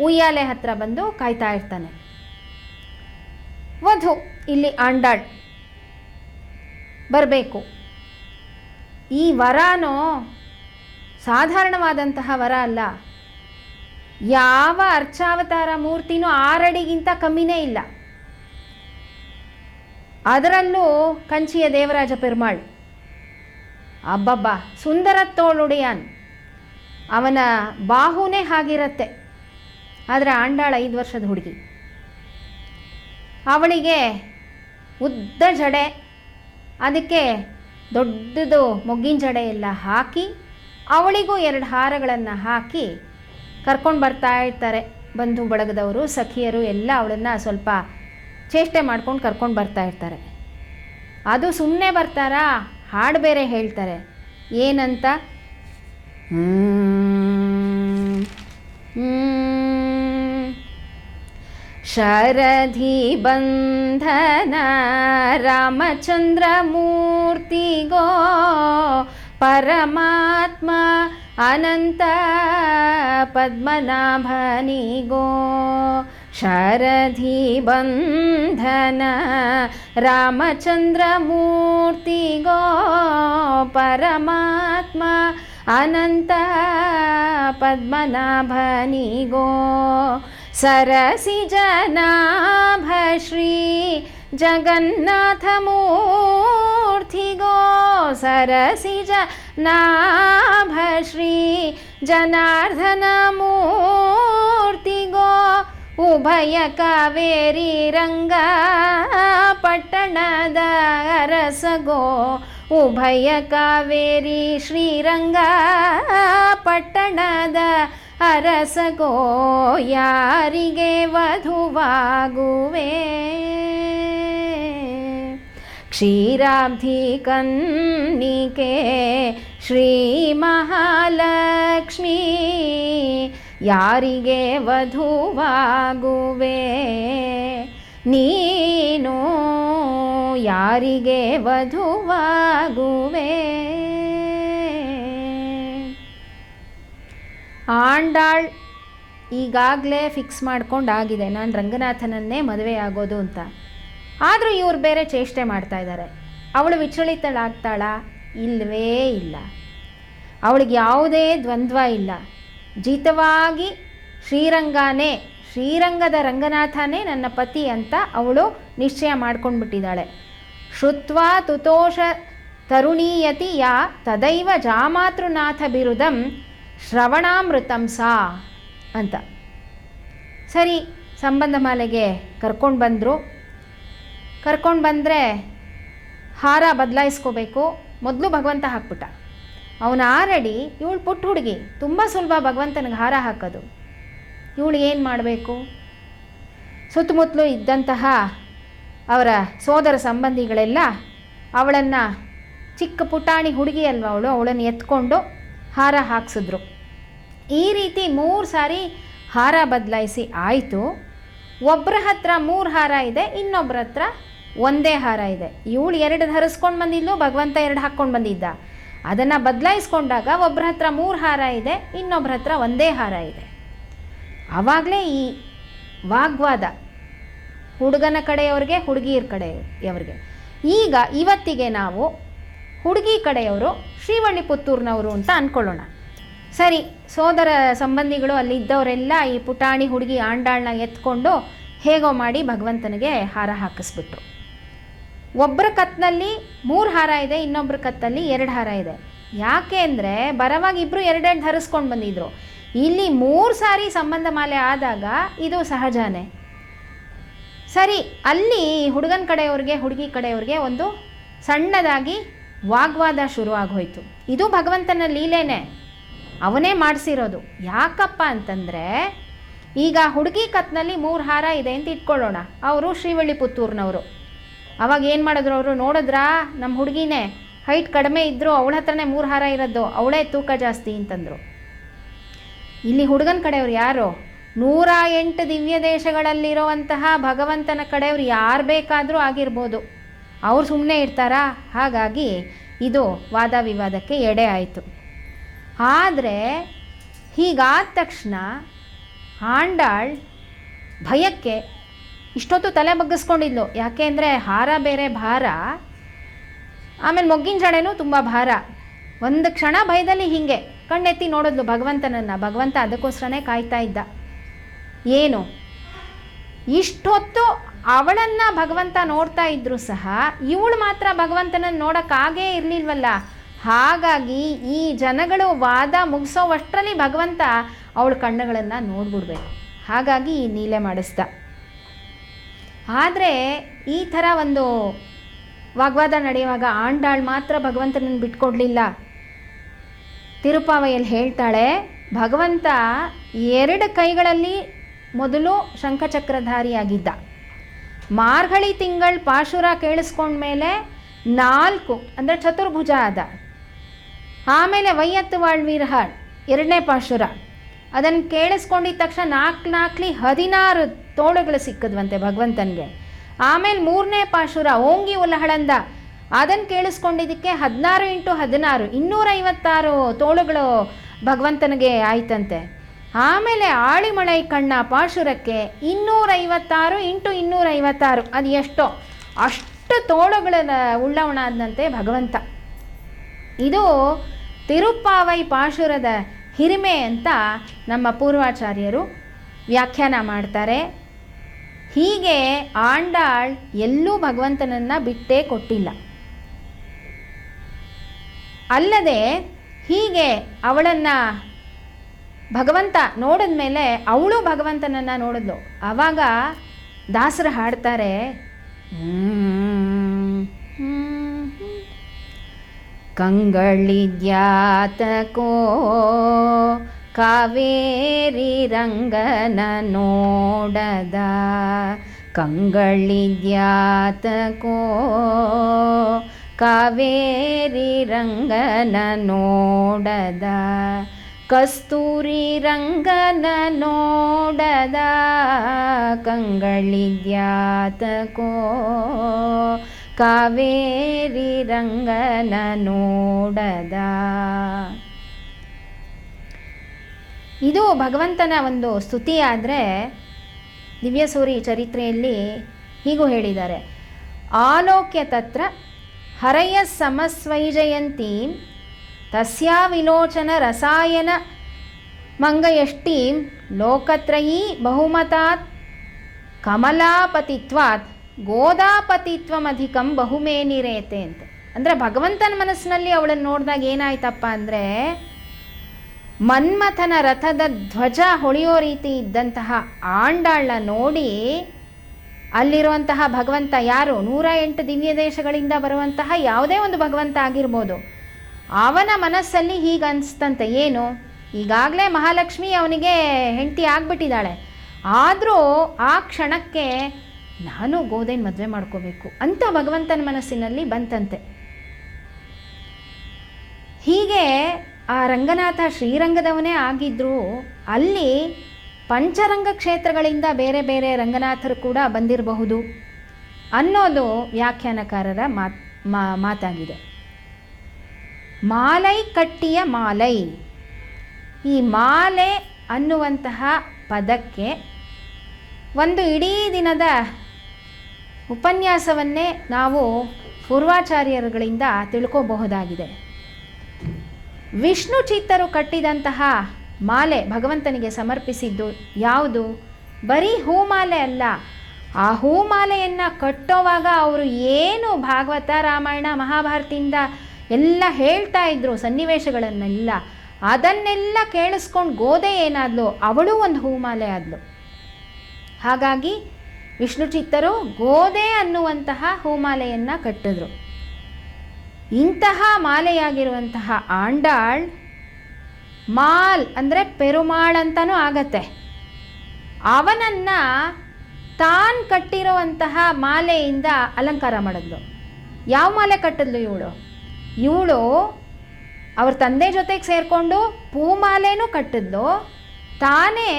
ಉಯ್ಯಾಲೆ ಹತ್ರ ಬಂದು ಕಾಯ್ತಾ ಇರ್ತಾನೆ. ವಧು ಇಲ್ಲಿ ಆಂಡಾಳ್ ಬರಬೇಕು. ಈ ವರನೋ ಸಾಧಾರಣವಾದಂತಹ ವರ ಅಲ್ಲ. ಯಾವ ಅರ್ಚಾವತಾರ ಮೂರ್ತಿನೂ 6 ಅಡಿಗಿಂತ ಕಮ್ಮಿನೇ ಇಲ್ಲ. ಅದರಲ್ಲೂ ಕಂಚಿಯ ದೇವರಾಜ ಪೆರುಮಾಳ್ ಅಬ್ಬಬ್ಬ ಸುಂದರ ತೋಳುಡಿಯಾನ್, ಅವನ ಬಾಹುನೇ ಹಾಗಿರತ್ತೆ. ಆದರೆ ಆಂಡಾಳ 5 ವರ್ಷದ ಹುಡುಗಿ, ಅವಳಿಗೆ ಉದ್ದ ಜಡೆ, ಅದಕ್ಕೆ ದೊಡ್ಡದು ಮೊಗ್ಗಿನ ಜಡೆ ಎಲ್ಲ ಹಾಕಿ ಅವಳಿಗೂ 2 ಹಾರಗಳನ್ನು ಹಾಕಿ ಕರ್ಕೊಂಡು ಬರ್ತಾ ಇರ್ತಾರೆ. ಬಂಧು ಬಳಗದವರು ಸಖಿಯರು ಎಲ್ಲ ಅವಳನ್ನು ಸ್ವಲ್ಪ ಚೇಷ್ಟೆ ಮಾಡ್ಕೊಂಡು ಕರ್ಕೊಂಡು ಬರ್ತಾ ಇರ್ತಾರೆ. ಅದು ಸುಮ್ಮನೆ ಬರ್ತಾರಾ, ಹಾಡು ಬೇರೆ ಹೇಳ್ತಾರೆ. ಏನಂತ, ಶರಧಿ ಬಂಧನ ರಾಮಚಂದ್ರ ಮೂರ್ತಿಗೋ ಪರಮಾತ್ಮ ಅನಂತ ಪದ್ಮನಾಭನಿಗೋ. ಶರಧಿ ಬಂಧನ ರಾಮಚಂದ್ರ ಮೂರ್ತಿಗೋ ಪರಮಾತ್ಮ ಅನಂತ ಪದ್ಮನಾಭನಿಗೋ. ಸರಸಿ ಜನಾಭ ಶ್ರೀ ಜಗನ್ನಾಥ ಮೂರ್ತಿಗೋ. ಸರಸಿ ಜನಾಭ ಶ್ರೀ ಜನಾರ್ದನ ಮೂರ್ತಿಗೋ. ಉಭಯ ಕಾವೇರಿ ರಂಗ ಪಟ್ಟಣದ ಅರಸಗೋ. ಉಭಯ ಕಾವೇರಿ ಶ್ರೀರಂಗ ಪಟ್ಟಣದ ಅರಸಗೋ. ಯಾರಿಗೆ ವಧುವಾಗುವೆ ಕ್ಷೀರಾಬ್ಧಿ ಕನ್ನಿಕೆ ಶ್ರೀ ಮಹಾಲಕ್ಷ್ಮೀ. ಯಾರಿಗೆ ವಧುವಾಗುವೆ ನೀನು, ಯಾರಿಗೆ ವಧುವಾಗುವೆ. ಆಂಡಾಳ್ ಈಗಾಗಲೇ ಫಿಕ್ಸ್ ಮಾಡ್ಕೊಂಡಾಗಿದೆ, ನಾನು ರಂಗನಾಥನನ್ನೇ ಮದುವೆ ಆಗೋದು ಅಂತ. ಆದರೂ ಇವ್ರು ಬೇರೆ ಚೇಷ್ಟೆ ಮಾಡ್ತಾ ಇದ್ದಾರೆ. ಅವಳು ವಿಚಲಿತಳಾಗ್ತಾಳಾ? ಇಲ್ಲವೇ ಇಲ್ಲ. ಅವಳಿಗೆ ಯಾವುದೇ ದ್ವಂದ್ವ ಇಲ್ಲ. ಜಿತವಾಗಿ ಶ್ರೀರಂಗನೇ, ಶ್ರೀರಂಗದ ರಂಗನಾಥನೇ ನನ್ನ ಪತಿ ಅಂತ ಅವಳು ನಿಶ್ಚಯ ಮಾಡ್ಕೊಂಡ್ಬಿಟ್ಟಿದ್ದಾಳೆ. ಶ್ರುತ್ವಾ ತುತೋಷ ತರುಣೀಯತಿ ಯಾ ತದೈವ ಜಾಮಾತೃನಾಥ ಬಿರುದಂ ಶ್ರವಣಾಮೃತಂ ಸಾ ಅಂತ. ಸರಿ, ಸಂಬಂಧ ಮಾಲೆಗೆ ಕರ್ಕೊಂಡು ಬಂದರು. ಕರ್ಕೊಂಡು ಬಂದರೆ ಹಾರ ಬದಲಾಯಿಸ್ಕೋಬೇಕು. ಮೊದಲು ಭಗವಂತ ಹಾಕ್ಬಿಟ್ಟ. ಅವನ 6 ಅಡಿ, ಇವಳು ಪುಟ್ಟ ಹುಡುಗಿ, ತುಂಬ ಸುಲಭ ಭಗವಂತನಿಗೆ ಹಾರ ಹಾಕೋದು. ಇವಳು ಏನು ಮಾಡಬೇಕು? ಸುತ್ತಮುತ್ತಲೂ ಇದ್ದಂತಹ ಅವರ ಸೋದರ ಸಂಬಂಧಿಗಳೆಲ್ಲ ಅವಳನ್ನು, ಚಿಕ್ಕ ಪುಟಾಣಿ ಹುಡುಗಿ ಅಲ್ವ ಅವಳು, ಅವಳನ್ನು ಎತ್ಕೊಂಡು ಹಾರ ಹಾಕ್ಸಿದ್ರು. ಈ ರೀತಿ 3 ಸಾರಿ ಹಾರ ಬದಲಾಯಿಸಿ ಆಯಿತು. ಒಬ್ಬರ ಹತ್ರ 3 ಹಾರ ಇದೆ, ಇನ್ನೊಬ್ಬರ ಹತ್ರ ಒಂದೇ ಹಾರ ಇದೆ. ಇವಳು 2 ಧರಿಸ್ಕೊಂಡು ಬಂದಿದ್ಲು, ಭಗವಂತ 2 ಹಾಕ್ಕೊಂಡು ಬಂದಿದ್ದ. ಅದನ್ನು ಬದಲಾಯಿಸ್ಕೊಂಡಾಗ ಒಬ್ಬರ ಹತ್ರ 3 ಹಾರ ಇದೆ, ಇನ್ನೊಬ್ಬರ ಹತ್ರ ಒಂದೇ ಹಾರ ಇದೆ. ಆವಾಗಲೇ ಈ ವಾಗ್ವಾದ, ಹುಡುಗನ ಕಡೆಯವ್ರಿಗೆ ಹುಡುಗಿಯರ ಕಡೆಯವ್ರಿಗೆ. ಈಗ ಇವತ್ತಿಗೆ ನಾವು ಹುಡುಗಿ ಕಡೆಯವರು ಶ್ರೀವಳ್ಳಿ ಪುತ್ತೂರಿನವರು ಅಂತ ಅಂದ್ಕೊಳ್ಳೋಣ. ಸರಿ, ಸೋದರ ಸಂಬಂಧಿಗಳು ಅಲ್ಲಿದ್ದವರೆಲ್ಲ ಈ ಪುಟಾಣಿ ಹುಡುಗಿ ಆಂಡಾಳನ್ನ ಎತ್ಕೊಂಡು ಹೇಗೋ ಮಾಡಿ ಭಗವಂತನಿಗೆ ಹಾರ ಹಾಕಿಸ್ಬಿಟ್ರು. ಒಬ್ಬರ ಕತ್ನಲ್ಲಿ 3 ಹಾರ ಇದೆ, ಇನ್ನೊಬ್ಬರ ಕತ್ತಲ್ಲಿ 2 ಹಾರ ಇದೆ. ಯಾಕೆ ಅಂದರೆ ಬರವಾಗ ಇಬ್ಬರು 2 ಧರಿಸ್ಕೊಂಡು ಬಂದಿದ್ರು. ಇಲ್ಲಿ 3 ಸಾರಿ ಸಂಬಂಧ ಮಾಲೆ ಆದಾಗ ಇದು ಸಹಜನೇ. ಸರಿ, ಅಲ್ಲಿ ಹುಡುಗನ ಕಡೆಯವ್ರಿಗೆ ಹುಡುಗಿ ಕಡೆಯವ್ರಿಗೆ ಒಂದು ಸಣ್ಣದಾಗಿ ವಾಗ್ವಾದ ಶುರು ಆಗೋಯ್ತು. ಇದು ಭಗವಂತನ ಲೀಲೆನೇ, ಅವನೇ ಮಾಡಿಸಿರೋದು. ಯಾಕಪ್ಪ ಅಂತಂದರೆ ಈಗ ಹುಡುಗಿ ಕತ್ನಲ್ಲಿ 3 ಹಾರ ಇದೆ ಅಂತ ಇಟ್ಕೊಳ್ಳೋಣ. ಅವರು ಶ್ರೀವಳ್ಳಿ ಪುತ್ತೂರಿನವರು. ಅವಾಗ ಏನು ಮಾಡಿದ್ರು ಅವರು, ನೋಡಿದ್ರಾ ನಮ್ಮ ಹುಡುಗಿನೇ ಹೈಟ್ ಕಡಿಮೆ ಇದ್ದರು, ಅವಳ ಹತ್ರನೇ 3 ಹಾರ ಇರೋದು, ಅವಳೇ ತೂಕ ಜಾಸ್ತಿ ಅಂತಂದರು. ಇಲ್ಲಿ ಹುಡುಗನ ಕಡೆಯವ್ರು ಯಾರು? 108 ದಿವ್ಯ ದೇಶಗಳಲ್ಲಿರುವಂತಹ ಭಗವಂತನ ಕಡೆಯವ್ರು ಯಾರು ಬೇಕಾದರೂ ಆಗಿರ್ಬೋದು, ಅವ್ರು ಸುಮ್ಮನೆ ಇರ್ತಾರಾ? ಹಾಗಾಗಿ ಇದು ವಾದ ವಿವಾದಕ್ಕೆ ಎಡೆ ಆಯಿತು. ಆದರೆ ಹೀಗಾದ ತಕ್ಷಣ ಆಂಡಾಳ್ ಭಯಕ್ಕೆ ಇಷ್ಟೊತ್ತು ತಲೆ ಬಗ್ಗಿಸ್ಕೊಂಡಿದ್ಲು. ಯಾಕೆ ಅಂದರೆ ಹಾರ ಬೇರೆ ಭಾರ, ಆಮೇಲೆ ಮೊಗ್ಗಿನ ಜಡೆನೂ ತುಂಬ ಭಾರ. ಒಂದು ಕ್ಷಣ ಭಯದಲ್ಲಿ ಹೀಗೆ ಕಣ್ಣೆತ್ತಿ ನೋಡಿದ್ಲು ಭಗವಂತನನ್ನು. ಭಗವಂತ ಅದಕ್ಕೋಸ್ಕರನೇ ಕಾಯ್ತಾ ಇದ್ದ. ಏನು ಇಷ್ಟೊತ್ತು ಅವಳನ್ನು ಭಗವಂತ ನೋಡ್ತಾ ಇದ್ದರೂ ಸಹ ಇವಳು ಮಾತ್ರ ಭಗವಂತನನ್ನು ನೋಡೋಕ್ಕಾಗೇ ಇರಲಿಲ್ವಲ್ಲ. ಹಾಗಾಗಿ ಈ ಜನಗಳು ವಾದ ಮುಗಿಸೋವಷ್ಟರಲ್ಲಿ ಭಗವಂತ ಅವಳ ಕಣ್ಣುಗಳನ್ನು ನೋಡ್ಬಿಡ್ಬೇಕು. ಹಾಗಾಗಿ ಈ ಲೀಲೆ ಮಾಡಿಸ್ದ. ಆದರೆ ಈ ಥರ ಒಂದು ವಾಗ್ವಾದ ನಡೆಯುವಾಗ ಆಂಡಾಳ್ ಮಾತ್ರ ಭಗವಂತನನ್ನು ಬಿಟ್ಕೊಡ್ಲಿಲ್ಲ. ತಿರುಪಾವೈಯಲ್ಲಿ ಹೇಳ್ತಾಳೆ, ಭಗವಂತ 2 ಕೈಗಳಲ್ಲಿ ಮೊದಲು ಶಂಖಚಕ್ರಧಾರಿಯಾಗಿದ್ದ. ಮಾರ್ಗಳಿ ತಿಂಗಳ ಪಾಶುರ ಕೇಳಿಸ್ಕೊಂಡ್ಮೇಲೆ 4 ಅಂದರೆ ಚತುರ್ಭುಜ ಆದ. ಆಮೇಲೆ ವೈಯತ್ತು ವಾಳ್ವೀರಹಾಳ್ 2ನೇ ಪಾಶುರ, ಅದನ್ನು ಕೇಳಿಸ್ಕೊಂಡಿದ್ದ ತಕ್ಷಣ 4 16 ತೋಳುಗಳು ಸಿಕ್ಕದ್ವಂತೆ ಭಗವಂತನಿಗೆ. ಆಮೇಲೆ 3ನೇ ಪಾಶುರ ಓಂಗಿ ಉಲಹಳಂದ, ಅದನ್ನು ಕೇಳಿಸ್ಕೊಂಡಿದ್ದಕ್ಕೆ 16 × 16 256 ತೋಳುಗಳು ಭಗವಂತನಿಗೆ ಆಯ್ತಂತೆ. ಆಮೇಲೆ ಆಳಿಮಳೈ ಕಣ್ಣ ಪಾಶುರಕ್ಕೆ 256 × 256, ಅದು ಎಷ್ಟೋ ಅಷ್ಟು ತೋಳುಗಳ ಉಳ್ಳವನಾದಂತೆ ಭಗವಂತ. ಇದು ತಿರುಪ್ಪಾವೈ ಪಾಶುರದ ಹಿರಿಮೆ ಅಂತ ನಮ್ಮ ಪೂರ್ವಾಚಾರ್ಯರು ವ್ಯಾಖ್ಯಾನ ಮಾಡ್ತಾರೆ. ಹೀಗೆ ಆಂಡಾಳ್ ಎಲ್ಲೂ ಭಗವಂತನನ್ನು ಬಿಟ್ಟೇ ಕೊಟ್ಟಿಲ್ಲ. ಅಲ್ಲದೆ ಹೀಗೆ ಅವಳನ್ನು ಭಗವಂತ ನೋಡಿದ ಮೇಲೆ ಅವಳು ಭಗವಂತನನ್ನು ನೋಡಿದ್ಲು. ಆವಾಗ ದಾಸರು ಹಾಡ್ತಾರೆ, ಕಂಗಳಿದ್ಯಾತಕೋ ಕಾವೇರಿ ರಂಗನ ನೋಡದ, ಕಂಗಳಿದ್ಯಾತಕೋ ಕಾವೇರಿ ರಂಗನ ನೋಡದ, ಕಸ್ತೂರಿ ರಂಗನ ನೋಡದ, ಕಂಗಳಿದ್ಯಾತಕೋ ಕಾವೇರಿ ರಂಗನ ನೋಡದ. ಇದು ಭಗವಂತನ ಒಂದು ಸ್ತುತಿ. ಆದರೆ ದಿವ್ಯಸೂರಿ ಚರಿತ್ರೆಯಲ್ಲಿ ಹೀಗೂ ಹೇಳಿದ್ದಾರೆ, ಆಲೋಕ್ಯ ತತ್ರ ಹರಯ ಸಮಸ್ವೈಜಯಂತೀಂ ತಸ್ಯಾ ವಿಲೋಚನ ರಸಾಯನ ಮಂಗಯಷ್ಟೀಂ ಲೋಕತ್ರಯೀ ಬಹುಮತಾತ್ ಕಮಲಾಪತಿತ್ವಾತ್ ಗೋದಾಪತಿತ್ವಮಧಿಕಂ ಬಹುಮೇನಿರೇತೆ ಅಂತ. ಅಂದರೆ ಭಗವಂತನ ಮನಸ್ಸಿನಲ್ಲಿ ಅವಳನ್ನು ನೋಡಿದಾಗ ಏನಾಯ್ತಪ್ಪ ಅಂದರೆ, ಮನ್ಮಥನ ರಥದ ಧ್ವಜ ಹೊಳೆಯೋ ರೀತಿ ಇದ್ದಂತಹ ಆಂಡಾಳನ್ನ ನೋಡಿ ಅಲ್ಲಿರುವಂತಹ ಭಗವಂತ ಯಾರು, 108 ದಿವ್ಯ ದೇಶಗಳಿಂದ ಬರುವಂತಹ ಯಾವುದೇ ಒಂದು ಭಗವಂತ ಆಗಿರ್ಬೋದು, ಅವನ ಮನಸ್ಸಲ್ಲಿ ಹೀಗೆ ಅನಿಸ್ತಂತೆ. ಏನು, ಈಗಾಗಲೇ ಮಹಾಲಕ್ಷ್ಮಿ ಅವನಿಗೆ ಹೆಂಡತಿ ಆಗಿಬಿಟ್ಟಿದ್ದಾಳೆ, ಆದರೂ ಆ ಕ್ಷಣಕ್ಕೆ ನಾನು ಗೋದೇನ ಮದುವೆ ಮಾಡ್ಕೋಬೇಕು ಅಂತ ಭಗವಂತನ ಮನಸ್ಸಿನಲ್ಲಿ ಬಂತಂತೆ. ಹೀಗೆ ಆ ರಂಗನಾಥ ಶ್ರೀರಂಗದವನೇ ಆಗಿದ್ದರೂ ಅಲ್ಲಿ ಪಂಚರಂಗ ಕ್ಷೇತ್ರಗಳಿಂದ ಬೇರೆ ಬೇರೆ ರಂಗನಾಥರು ಕೂಡ ಬಂದಿರಬಹುದು ಅನ್ನೋದು ವ್ಯಾಖ್ಯಾನಕಾರರ ಮಾತಾಗಿದೆ. ಮಾಲೈ ಕಟ್ಟಿಯ ಮಾಲೈ, ಈ ಮಾಲೆ ಅನ್ನುವಂತಹ ಪದಕ್ಕೆ ಒಂದು ಇಡೀ ದಿನದ ಉಪನ್ಯಾಸವನ್ನೇ ನಾವು ಪೂರ್ವಾಚಾರ್ಯರುಗಳಿಂದ ತಿಳ್ಕೋಬಹುದಾಗಿದೆ. ವಿಷ್ಣು ಚಿತ್ತರು ಕಟ್ಟಿದಂತಹ ಮಾಲೆ ಭಗವಂತನಿಗೆ ಸಮರ್ಪಿಸಿದ್ದು ಯಾವುದು? ಬರೀ ಹೂಮಾಲೆ ಅಲ್ಲ. ಆ ಹೂಮಾಲೆಯನ್ನು ಕಟ್ಟೋವಾಗ ಅವರು ಏನು ಭಾಗವತ, ರಾಮಾಯಣ, ಮಹಾಭಾರತದಿಂದ ಎಲ್ಲ ಹೇಳ್ತಾ ಇದ್ರು ಸನ್ನಿವೇಶಗಳನ್ನೆಲ್ಲ, ಅದನ್ನೆಲ್ಲ ಕೇಳಿಸ್ಕೊಂಡು ಗೋದೆ ಏನಾದ್ಲು, ಅವಳು ಒಂದು ಹೂಮಾಲೆ ಆದ್ಲು. ಹಾಗಾಗಿ ವಿಷ್ಣು ಚಿತ್ತರು ಗೋದೆ ಅನ್ನುವಂತಹ ಹೂಮಾಲೆಯನ್ನು ಕಟ್ಟಿದ್ರು. ಇಂತಹ ಮಾಲೆಯಾಗಿರುವಂತಹ ಆಂಡಾಳ್ ಮಾಲ್ ಅಂದರೆ ಪೆರುಮಾಳ್ ಅಂತಲೂ ಆಗತ್ತೆ. ಅವನನ್ನು ತಾನು ಕಟ್ಟಿರುವಂತಹ ಮಾಲೆಯಿಂದ ಅಲಂಕಾರ ಮಾಡಿದ್ಲು. ಯಾವ ಮಾಲೆ ಕಟ್ಟಿದ್ಲು ಇವಳು? ಅವ್ರ ತಂದೆ ಜೊತೆಗೆ ಸೇರಿಕೊಂಡು ಪೂಮಾಲೆನೂ ಕಟ್ಟಿದ್ಲು, ತಾನೇ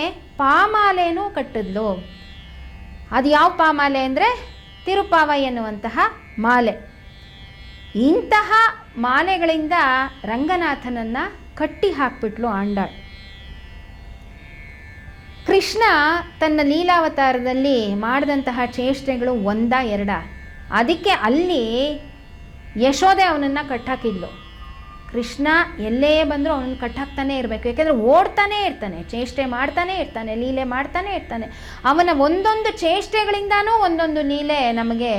ಪಾಮಾಲೆನೂ ಕಟ್ಟಿದ್ಲು. ಅದು ಯಾವ ಪಾಮಾಲೆ ಅಂದರೆ ತಿರುಪಾವೈ ಎನ್ನುವಂತಹ ಮಾಲೆ. ಇಂತಹ ಮಾಲೆಗಳಿಂದ ರಂಗನಾಥನನ್ನು ಕಟ್ಟಿ ಹಾಕ್ಬಿಟ್ಲು ಆಂಡಾಳ್. ಕೃಷ್ಣ ತನ್ನ ಲೀಲಾವತಾರದಲ್ಲಿ ಮಾಡಿದಂತಹ ಚೇಷ್ಟೆಗಳು ಒಂದಾ ಎರಡ? ಅದಕ್ಕೆ ಅಲ್ಲಿ ಯಶೋದೆ ಅವನನ್ನು ಕಟ್ಟಾಕಿದ್ಲು. ಕೃಷ್ಣ ಎಲ್ಲೇ ಬಂದರೂ ಅವನನ್ನು ಕಟ್ಟಾಕ್ತಾನೆ ಇರಬೇಕು, ಯಾಕೆಂದರೆ ಓಡ್ತಾನೆ ಇರ್ತಾನೆ, ಚೇಷ್ಟೆ ಮಾಡ್ತಾನೆ ಇರ್ತಾನೆ, ಲೀಲೆ ಮಾಡ್ತಾನೆ ಇರ್ತಾನೆ. ಅವನ ಒಂದೊಂದು ಚೇಷ್ಟೆಗಳಿಂದನೂ ಒಂದೊಂದು ಲೀಲೆ ನಮಗೆ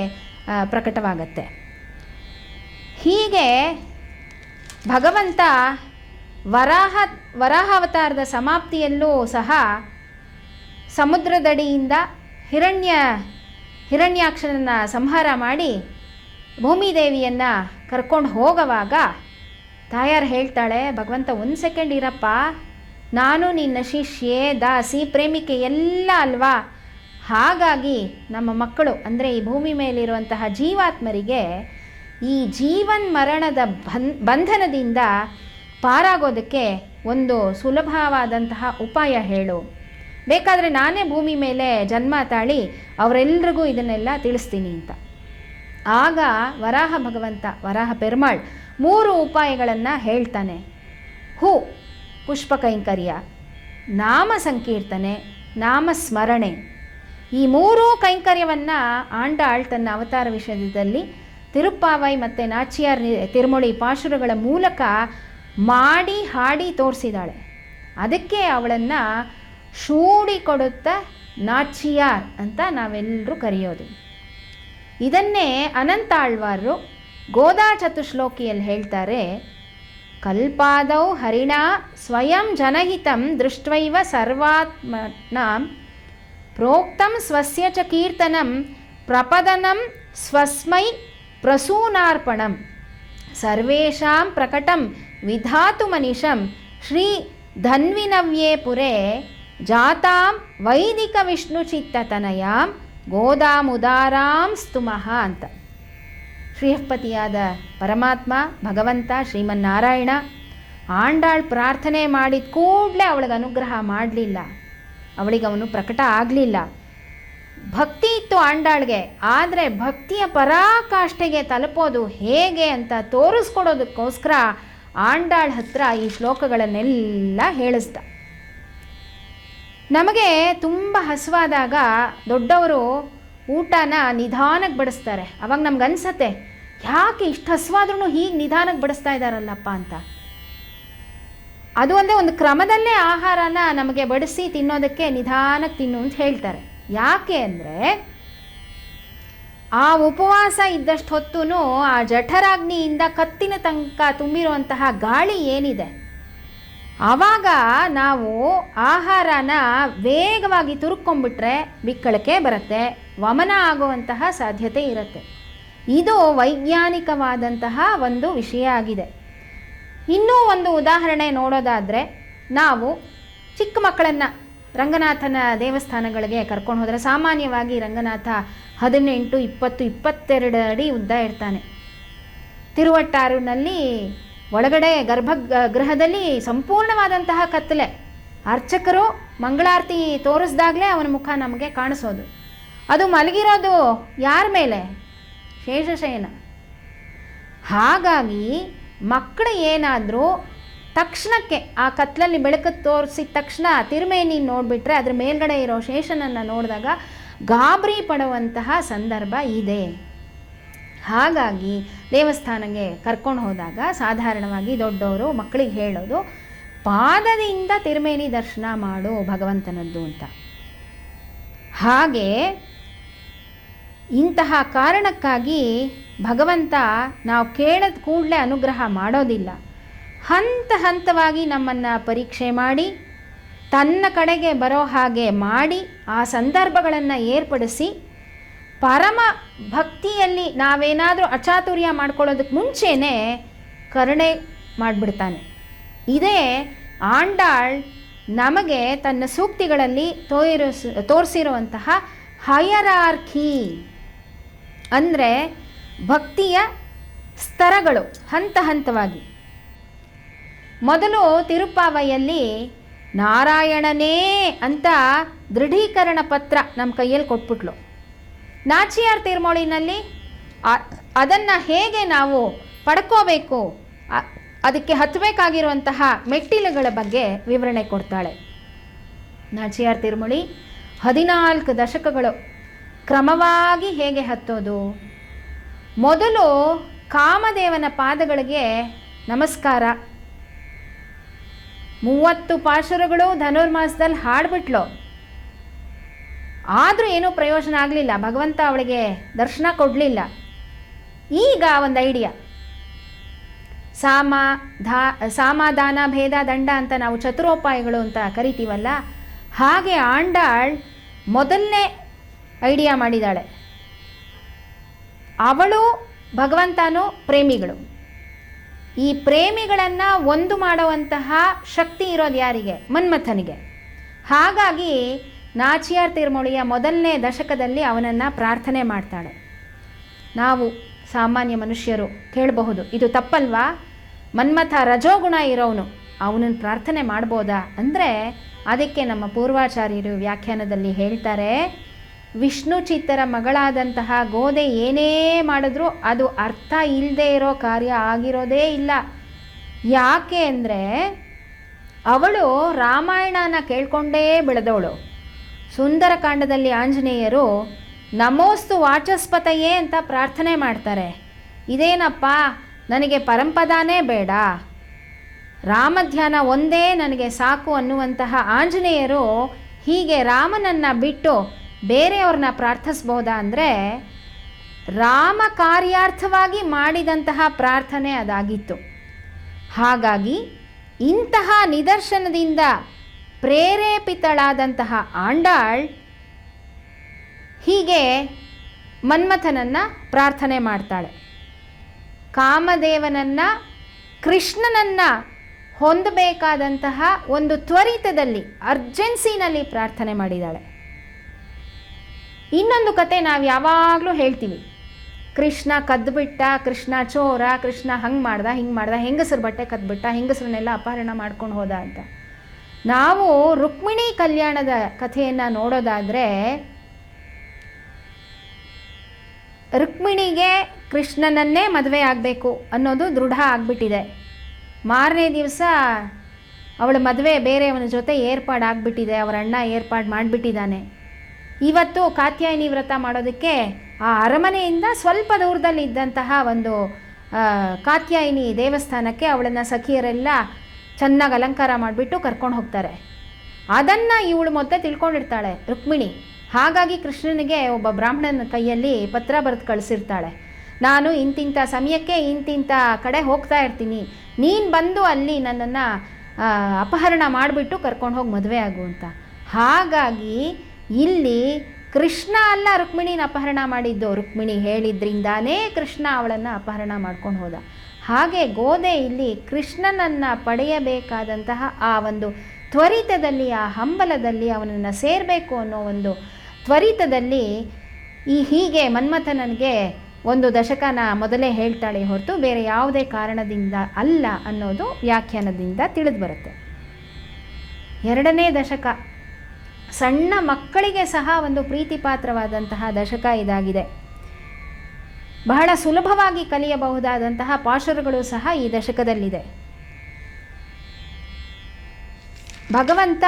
ಪ್ರಕಟವಾಗತ್ತೆ. ಹೀಗೆ ಭಗವಂತ ವರಾಹಾವತಾರದ ಸಮಾಪ್ತಿಯಲ್ಲೂ ಸಹ ಸಮುದ್ರದಡಿಯಿಂದ ಹಿರಣ್ಯಾಕ್ಷರನ್ನು ಸಂಹಾರ ಮಾಡಿ ಭೂಮಿದೇವಿಯನ್ನು ಕರ್ಕೊಂಡು ಹೋಗುವಾಗ ತಾಯಾರು ಹೇಳ್ತಾಳೆ, ಭಗವಂತ ಒಂದು ಸೆಕೆಂಡ್ ಇರಪ್ಪ, ನಾನು ನಿನ್ನ ಶಿಷ್ಯೆ, ದಾಸಿ, ಪ್ರೇಮಿಕೆ ಎಲ್ಲ ಅಲ್ವಾ. ಹಾಗಾಗಿ ನಮ್ಮ ಮಕ್ಕಳು ಅಂದರೆ ಈ ಭೂಮಿ ಮೇಲಿರುವಂತಹ ಜೀವಾತ್ಮರಿಗೆ ಈ ಜೀವನ್ ಮರಣದ ಬಂಧನದಿಂದ ಪಾರಾಗೋದಕ್ಕೆ ಒಂದು ಸುಲಭವಾದಂತಹ ಉಪಾಯ ಹೇಳು. ಬೇಕಾದರೆ ನಾನೇ ಭೂಮಿ ಮೇಲೆ ಜನ್ಮ ತಾಳಿ ಅವರೆಲ್ಲರಿಗೂ ಇದನ್ನೆಲ್ಲ ತಿಳಿಸ್ತೀನಿ ಅಂತ. ಆಗ ವರಾಹ ಪೆರುಮಾಳ್ 3 ಉಪಾಯಗಳನ್ನು ಹೇಳ್ತಾನೆ. ಪುಷ್ಪ ಕೈಂಕರ್ಯ, ನಾಮ ಸಂಕೀರ್ತನೆ, ನಾಮಸ್ಮರಣೆ. ಈ 3 ಕೈಂಕರ್ಯವನ್ನು ಆಂಡಾಳ್ ತನ್ನ ಅವತಾರ ವಿಷಯದಲ್ಲಿ ತಿರುಪ್ಪಾವೈ ಮತ್ತು ನಾಚಿಯಾರ್ ತಿರುಮೊಳಿ ಪಾಶುರಗಳ ಮೂಲಕ ಮಾಡಿ ಹಾಡಿ ತೋರಿಸಿದಾಳೆ. ಅದಕ್ಕೆ ಅವಳನ್ನು ಶೂಡಿ ಕೊಡುತ್ತ ನಾಚಿಯಾರ್ ಅಂತ ನಾವೆಲ್ಲರೂ ಕರೆಯೋದು. ಇದನ್ನೇ ಅನಂತಾಳ್ವಾರರು ಗೋದಾ ಚತುಶ್ಲೋಕಿಯಲ್ಲಿ ಹೇಳ್ತಾರೆ. ಕಲ್ಪಾದೌ ಹರಿಣ ಸ್ವಯಂ ಜನಹಿತಂ ದೃಷ್ಟ್ವೈವ ಸರ್ವಾತ್ಮನಾಂ ಪ್ರೋಕ್ತಂ ಸ್ವಸ್ಯ ಚ ಕೀರ್ತನಂ ಪ್ರಪದನಂ ಸ್ವಸ್ಮೈ ಪ್ರಸೂನಾರ್ಪಣಂ ಸರ್ವೇಷಾಂ ಪ್ರಕಟಂ ವಿಧಾತು ಮನಿಷಂ ಶ್ರೀ ಧನ್ವಿನವ್ಯೇ ಪುರೇ ಜಾತಾಂ ವೈದಿಕ ವಿಷ್ಣು ಚಿತ್ತತನಯಾಂ ಗೋದಾಮುದಾರಾಂ ಸ್ತುಮಃ ಅಂತ. ಶ್ರೀಹಪತಿಯಾದ ಪರಮಾತ್ಮ ಭಗವಂತ ಶ್ರೀಮನ್ನಾರಾಯಣ ಆಂಡಾಳ್ ಪ್ರಾರ್ಥನೆ ಮಾಡಿದ ಕೂಡಲೇ ಅವಳಿಗೆ ಅನುಗ್ರಹ ಮಾಡಲಿಲ್ಲ, ಅವಳಿಗೆ ಅವನು ಪ್ರಕಟ ಆಗಲಿಲ್ಲ. ಭಕ್ತಿ ಇತ್ತು ಆಂಡಾಳ್ಗೆ, ಆದರೆ ಭಕ್ತಿಯ ಪರಾಕಾಷ್ಠೆಗೆ ತಲುಪೋದು ಹೇಗೆ ಅಂತ ತೋರಿಸ್ಕೊಡೋದಕ್ಕೋಸ್ಕರ ಆಂಡಾಳ್ ಹತ್ರ ಈ ಶ್ಲೋಕಗಳನ್ನೆಲ್ಲ ಹೇಳಿಸ್ದ. ನಮಗೆ ತುಂಬ ಹಸುವಾದಾಗ ದೊಡ್ಡವರು ಊಟನ ನಿಧಾನಕ್ಕೆ ಬಡಿಸ್ತಾರೆ. ಅವಾಗ ನಮ್ಗನ್ಸತ್ತೆ, ಯಾಕೆ ಇಷ್ಟು ಹಸುವಾದ್ರೂ ಹೀಗೆ ನಿಧಾನಕ್ಕೆ ಬಡಿಸ್ತಾ ಇದ್ದಾರಲ್ಲಪ್ಪ ಅಂತ. ಅದು ಒಂದು ಕ್ರಮದಲ್ಲೇ ಆಹಾರನ ನಮಗೆ ಬಡಿಸಿ ತಿನ್ನೋದಕ್ಕೆ ನಿಧಾನಕ್ಕೆ ತಿನ್ನು ಅಂತ ಹೇಳ್ತಾರೆ. ಯಾಕೆ ಅಂದರೆ ಆ ಉಪವಾಸ ಇದ್ದಷ್ಟು ಹೊತ್ತು ಆ ಜಠರಾಗ್ನಿಯಿಂದ ಕತ್ತಿನ ತನಕ ತುಂಬಿರುವಂತಹ ಗಾಳಿ ಏನಿದೆ, ಆವಾಗ ನಾವು ಆಹಾರನ ವೇಗವಾಗಿ ತುರುಕೊಂಡ್ಬಿಟ್ರೆ ಬಿಕ್ಕಳಿಕೆ ಬರುತ್ತೆ, ವಮನ ಆಗುವಂತಹ ಸಾಧ್ಯತೆ ಇರುತ್ತೆ. ಇದು ವೈಜ್ಞಾನಿಕವಾದಂತಹ ಒಂದು ವಿಷಯ ಆಗಿದೆ. ಇನ್ನೂ ಒಂದು ಉದಾಹರಣೆ ನೋಡೋದಾದರೆ, ನಾವು ಚಿಕ್ಕ ಮಕ್ಕಳನ್ನು ರಂಗನಾಥನ ದೇವಸ್ಥಾನಗಳಿಗೆ ಕರ್ಕೊಂಡು ಹೋದರೆ, ಸಾಮಾನ್ಯವಾಗಿ ರಂಗನಾಥ 18, 20, 22 ಅಡಿ ಉದ್ದ ಇರ್ತಾನೆ. ತಿರುವಟ್ಟಾರಿನಲ್ಲಿ ಒಳಗಡೆ ಗರ್ಭಗೃಹದಲ್ಲಿ ಸಂಪೂರ್ಣವಾದಂತಹ ಕತ್ತಲೆ. ಅರ್ಚಕರು ಮಂಗಳಾರತಿ ತೋರಿಸ್ದಾಗಲೇ ಅವನ ಮುಖ ನಮಗೆ ಕಾಣಿಸೋದು. ಅದು ಮಲಗಿರೋದು ಯಾರ ಮೇಲೆ? ಶೇಷಶಯನ. ಹಾಗಾಗಿ ಮಕ್ಕಳು ಏನಾದರೂ ತಕ್ಷಣಕ್ಕೆ ಆ ಕತ್ಲಲ್ಲಿ ಬೆಳಕು ತೋರಿಸಿದ ತಕ್ಷಣ ತಿರುಮೇನಿ ನೋಡಿಬಿಟ್ರೆ ಅದ್ರ ಮೇಲ್ಗಡೆ ಇರೋ ಶೇಷನನ್ನು ನೋಡಿದಾಗ ಗಾಬರಿ ಪಡುವಂತಹ ಸಂದರ್ಭ ಇದೆ. ಹಾಗಾಗಿ ದೇವಸ್ಥಾನಕ್ಕೆ ಕರ್ಕೊಂಡು ಹೋದಾಗ ಸಾಧಾರಣವಾಗಿ ದೊಡ್ಡವರು ಮಕ್ಕಳಿಗೆ ಹೇಳೋದು, ಪಾದದಿಂದ ತಿರುಮೇನಿ ದರ್ಶನ ಮಾಡು ಭಗವಂತನದ್ದು ಅಂತ. ಹಾಗೆ ಇಂತಹ ಕಾರಣಕ್ಕಾಗಿ ಭಗವಂತ ನಾವು ಕೇಳದ ಕೂಡಲೇ ಅನುಗ್ರಹ ಮಾಡೋದಿಲ್ಲ. ಹಂತ ಹಂತವಾಗಿ ನಮ್ಮನ್ನು ಪರೀಕ್ಷೆ ಮಾಡಿ ತನ್ನ ಕಡೆಗೆ ಬರೋ ಹಾಗೆ ಮಾಡಿ ಆ ಸಂದರ್ಭಗಳನ್ನು ಏರ್ಪಡಿಸಿ ಪರಮ ಭಕ್ತಿಯಲ್ಲಿ ನಾವೇನಾದರೂ ಅಚಾತುರ್ಯ ಮಾಡ್ಕೊಳ್ಳೋದಕ್ಕೆ ಮುಂಚೆನೇ ಕರುಣೆ ಮಾಡಿಬಿಡ್ತಾನೆ. ಇದೇ ಆಂಡಾಳ್ ನಮಗೆ ತನ್ನ ಸೂಕ್ತಿಗಳಲ್ಲಿ ತೋರಿಸಿರುವಂತಹ ಹಯರಾರ್ಕಿ, ಅಂದರೆ ಭಕ್ತಿಯ ಸ್ತರಗಳು ಹಂತ ಹಂತವಾಗಿ. ಮೊದಲು ತಿರುಪ್ಪಾವೈಯಲ್ಲಿ ನಾರಾಯಣನೇ ಅಂತ ದೃಢೀಕರಣ ಪತ್ರ ನಮ್ಮ ಕೈಯಲ್ಲಿ ಕೊಟ್ಬಿಟ್ಲು. ನಾಚಿಯಾರ್ ತಿರುಮೋಳಿನಲ್ಲಿ ಅದನ್ನು ಹೇಗೆ ನಾವು ಪಡ್ಕೋಬೇಕು, ಅದಕ್ಕೆ ಹತ್ತಬೇಕಾಗಿರುವಂತಹ ಮೆಟ್ಟಿಲುಗಳ ಬಗ್ಗೆ ವಿವರಣೆ ಕೊಡ್ತಾಳೆ. ನಾಚಿಯಾರ್ ತಿರುಮೊಳಿ 14 ದಶಕಗಳು ಕ್ರಮವಾಗಿ ಹೇಗೆ ಹತ್ತೋದು. ಮೊದಲು ಕಾಮದೇವನ ಪಾದಗಳಿಗೆ ನಮಸ್ಕಾರ, 30 ಪಾಶುರಗಳು ಧನುರ್ಮಾಸದಲ್ಲಿ ಹಾಡ್ಬಿಟ್ಲು. ಆದರೂ ಏನೂ ಪ್ರಯೋಜನ ಆಗಲಿಲ್ಲ, ಭಗವಂತ ಅವಳಿಗೆ ದರ್ಶನ ಕೊಡಲಿಲ್ಲ. ಈಗ ಒಂದು ಐಡಿಯಾ, ಸಾಮಾಧಾನ ಭೇದ ದಂಡ ಅಂತ ನಾವು ಚತುರೋಪಾಯಗಳು ಅಂತ ಕರಿತೀವಲ್ಲ, ಹಾಗೆ ಆಂಡಾಳ್ ಮೊದಲನೇ ಐಡಿಯಾ ಮಾಡಿದ್ದಾಳೆ. ಅವಳು ಭಗವಂತನೂ ಪ್ರೇಮಿಗಳು. ಈ ಪ್ರೇಮಿಗಳನ್ನು ಒಂದು ಮಾಡುವಂತಹ ಶಕ್ತಿ ಇರೋದು ಯಾರಿಗೆ? ಮನ್ಮಥನಿಗೆ. ಹಾಗಾಗಿ ನಾಚಿಯಾರ್ ತಿರುಮೊಳಿಯ ಮೊದಲನೇ ದಶಕದಲ್ಲಿ ಅವನನ್ನು ಪ್ರಾರ್ಥನೆ ಮಾಡ್ತಾಳೆ. ನಾವು ಸಾಮಾನ್ಯ ಮನುಷ್ಯರು ಕೇಳಬಹುದು, ಇದು ತಪ್ಪಲ್ವಾ? ಮನ್ಮಥ ರಜೋಗುಣ ಇರೋವನು, ಅವನನ್ನು ಪ್ರಾರ್ಥನೆ ಮಾಡ್ಬೋದಾ ಅಂದರೆ ಅದಕ್ಕೆ ನಮ್ಮ ಪೂರ್ವಾಚಾರ್ಯರು ವ್ಯಾಖ್ಯಾನದಲ್ಲಿ ಹೇಳ್ತಾರೆ, ವಿಷ್ಣು ಚಿತ್ತರ ಮಗಳಾದಂತಹ ಗೋದೆ ಏನೇ ಮಾಡಿದ್ರೂ ಅದು ಅರ್ಥ ಇಲ್ಲದೆ ಇರೋ ಕಾರ್ಯ ಆಗಿರೋದೇ ಇಲ್ಲ. ಯಾಕೆ ಅಂದರೆ ಅವಳು ರಾಮಾಯಣನ ಕೇಳ್ಕೊಂಡೇ ಬೆಳೆದವಳು. ಸುಂದರಕಾಂಡದಲ್ಲಿ ಆಂಜನೇಯರು ನಮೋಸ್ತು ವಾಚಸ್ಪತಯೇ ಅಂತ ಪ್ರಾರ್ಥನೆ ಮಾಡ್ತಾರೆ. ಇದೇನಪ್ಪ, ನನಗೆ ಪರಂಪದಾನೇ ಬೇಡ, ರಾಮಧ್ಯಾನ ಒಂದೇ ನನಗೆ ಸಾಕು ಅನ್ನುವಂತಹ ಆಂಜನೇಯರು ಹೀಗೆ ರಾಮನನ್ನು ಬಿಟ್ಟು ಬೇರೆಯವ್ರನ್ನ ಪ್ರಾರ್ಥಿಸ್ಬೋದಾ ಅಂದರೆ ರಾಮ ಕಾರ್ಯಾರ್ಥವಾಗಿ ಮಾಡಿದಂತಹ ಪ್ರಾರ್ಥನೆ ಅದಾಗಿತ್ತು. ಹಾಗಾಗಿ ಇಂತಹ ನಿದರ್ಶನದಿಂದ ಪ್ರೇರೇಪಿತಳಾದಂತಹ ಆಂಡಾಳ್ ಹೀಗೆ ಮನ್ಮಥನನ್ನು ಪ್ರಾರ್ಥನೆ ಮಾಡ್ತಾಳೆ. ಕಾಮದೇವನನ್ನು ಕೃಷ್ಣನನ್ನು ಹೊಂದಬೇಕಾದಂತಹ ಒಂದು ತ್ವರಿತದಲ್ಲಿ ಅರ್ಜೆನ್ಸಿನಲ್ಲಿ ಪ್ರಾರ್ಥನೆ ಮಾಡಿದ್ದಾಳೆ. ಇನ್ನೊಂದು ಕತೆ ನಾವು ಯಾವಾಗಲೂ ಹೇಳ್ತೀವಿ, ಕೃಷ್ಣ ಕದ್ದುಬಿಟ್ಟ, ಕೃಷ್ಣ ಚೋರ, ಕೃಷ್ಣ ಹಂಗೆ ಮಾಡ್ದ ಹಿಂಗೆ ಮಾಡ್ದ, ಹೆಂಗಸರು ಬಟ್ಟೆ ಕದ್ದುಬಿಟ್ಟ, ಹೆಂಗಸರನ್ನೆಲ್ಲ ಅಪಹರಣ ಮಾಡ್ಕೊಂಡು ಹೋದ ಅಂತ. ನಾವು ರುಕ್ಮಿಣಿ ಕಲ್ಯಾಣದ ಕಥೆಯನ್ನು ನೋಡೋದಾದರೆ ರುಕ್ಮಿಣಿಗೆ ಕೃಷ್ಣನನ್ನೇ ಮದುವೆ ಆಗಬೇಕು ಅನ್ನೋದು ದೃಢ ಆಗಿಬಿಟ್ಟಿದೆ. ಮಾರನೇ ದಿವಸ ಅವಳ ಮದುವೆ ಬೇರೆಯವನ ಜೊತೆ ಏರ್ಪಾಡಾಗ್ಬಿಟ್ಟಿದೆ, ಅವರ ಅಣ್ಣ ಏರ್ಪಾಡು ಮಾಡಿಬಿಟ್ಟಿದ್ದಾನೆ. ಇವತ್ತು ಕಾತ್ಯಾಯಿನಿ ವ್ರತ ಮಾಡೋದಕ್ಕೆ ಆ ಅರಮನೆಯಿಂದ ಸ್ವಲ್ಪ ದೂರದಲ್ಲಿ ಇದ್ದಂತಹ ಒಂದು ಕಾತ್ಯಾಯಿನಿ ದೇವಸ್ಥಾನಕ್ಕೆ ಅವಳನ್ನು ಸಖಿಯರೆಲ್ಲ ಚೆನ್ನಾಗಿ ಅಲಂಕಾರ ಮಾಡಿಬಿಟ್ಟು ಕರ್ಕೊಂಡು ಹೋಗ್ತಾರೆ. ಅದನ್ನು ಇವಳು ಮೊದಲೇ ತಿಳ್ಕೊಂಡಿರ್ತಾಳೆ ರುಕ್ಮಿಣಿ. ಹಾಗಾಗಿ ಕೃಷ್ಣನಿಗೆ ಒಬ್ಬ ಬ್ರಾಹ್ಮಣನ ಕೈಯಲ್ಲಿ ಪತ್ರ ಬರೆದು ಕಳಿಸಿರ್ತಾಳೆ, ನಾನು ಇಂತಿಂಥ ಸಮಯಕ್ಕೆ ಇಂತಿಂಥ ಕಡೆ ಹೋಗ್ತಾ ಇರ್ತೀನಿ, ನೀನು ಬಂದು ಅಲ್ಲಿ ನನ್ನನ್ನು ಅಪಹರಣ ಮಾಡಿಬಿಟ್ಟು ಕರ್ಕೊಂಡು ಹೋಗಿ ಮದುವೆ ಆಗು ಅಂತ. ಹಾಗಾಗಿ ಇಲ್ಲಿ ಕೃಷ್ಣ ಅಲ್ಲ ರುಕ್ಮಿಣಿನ ಅಪಹರಣ ಮಾಡಿದ್ದು, ರುಕ್ಮಿಣಿ ಹೇಳಿದ್ರಿಂದಾನೇ ಕೃಷ್ಣ ಅವಳನ್ನು ಅಪಹರಣ ಮಾಡ್ಕೊಂಡು ಹೋದ. ಹಾಗೆ ಗೋದೆ ಇಲ್ಲಿ ಕೃಷ್ಣನನ್ನು ಪಡೆಯಬೇಕಾದಂತಹ ಆ ಒಂದು ತ್ವರಿತದಲ್ಲಿ, ಆ ಹಂಬಲದಲ್ಲಿ ಅವನನ್ನು ಸೇರಬೇಕು ಅನ್ನೋ ಒಂದು ತ್ವರಿತದಲ್ಲಿ ಹೀಗೆ ಮನ್ಮಥನಿಗೆ ಒಂದು ದಶಕನ ಮೊದಲೇ ಹೇಳ್ತಾಳೆ ಹೊರತು ಬೇರೆ ಯಾವುದೇ ಕಾರಣದಿಂದ ಅಲ್ಲ ಅನ್ನೋದು ವ್ಯಾಖ್ಯಾನದಿಂದ ತಿಳಿದು ಬರುತ್ತೆ. ಎರಡನೇ ದಶಕ ಸಣ್ಣ ಮಕ್ಕಳಿಗೆ ಸಹ ಒಂದು ಪ್ರೀತಿಪಾತ್ರವಾದಂತಹ ದಶಕ ಇದಾಗಿದೆ. ಬಹಳ ಸುಲಭವಾಗಿ ಕಲಿಯಬಹುದಾದಂತಹ ಪಾಶುರಗಳು ಸಹ ಈ ದಶಕದಲ್ಲಿದೆ. ಭಗವಂತ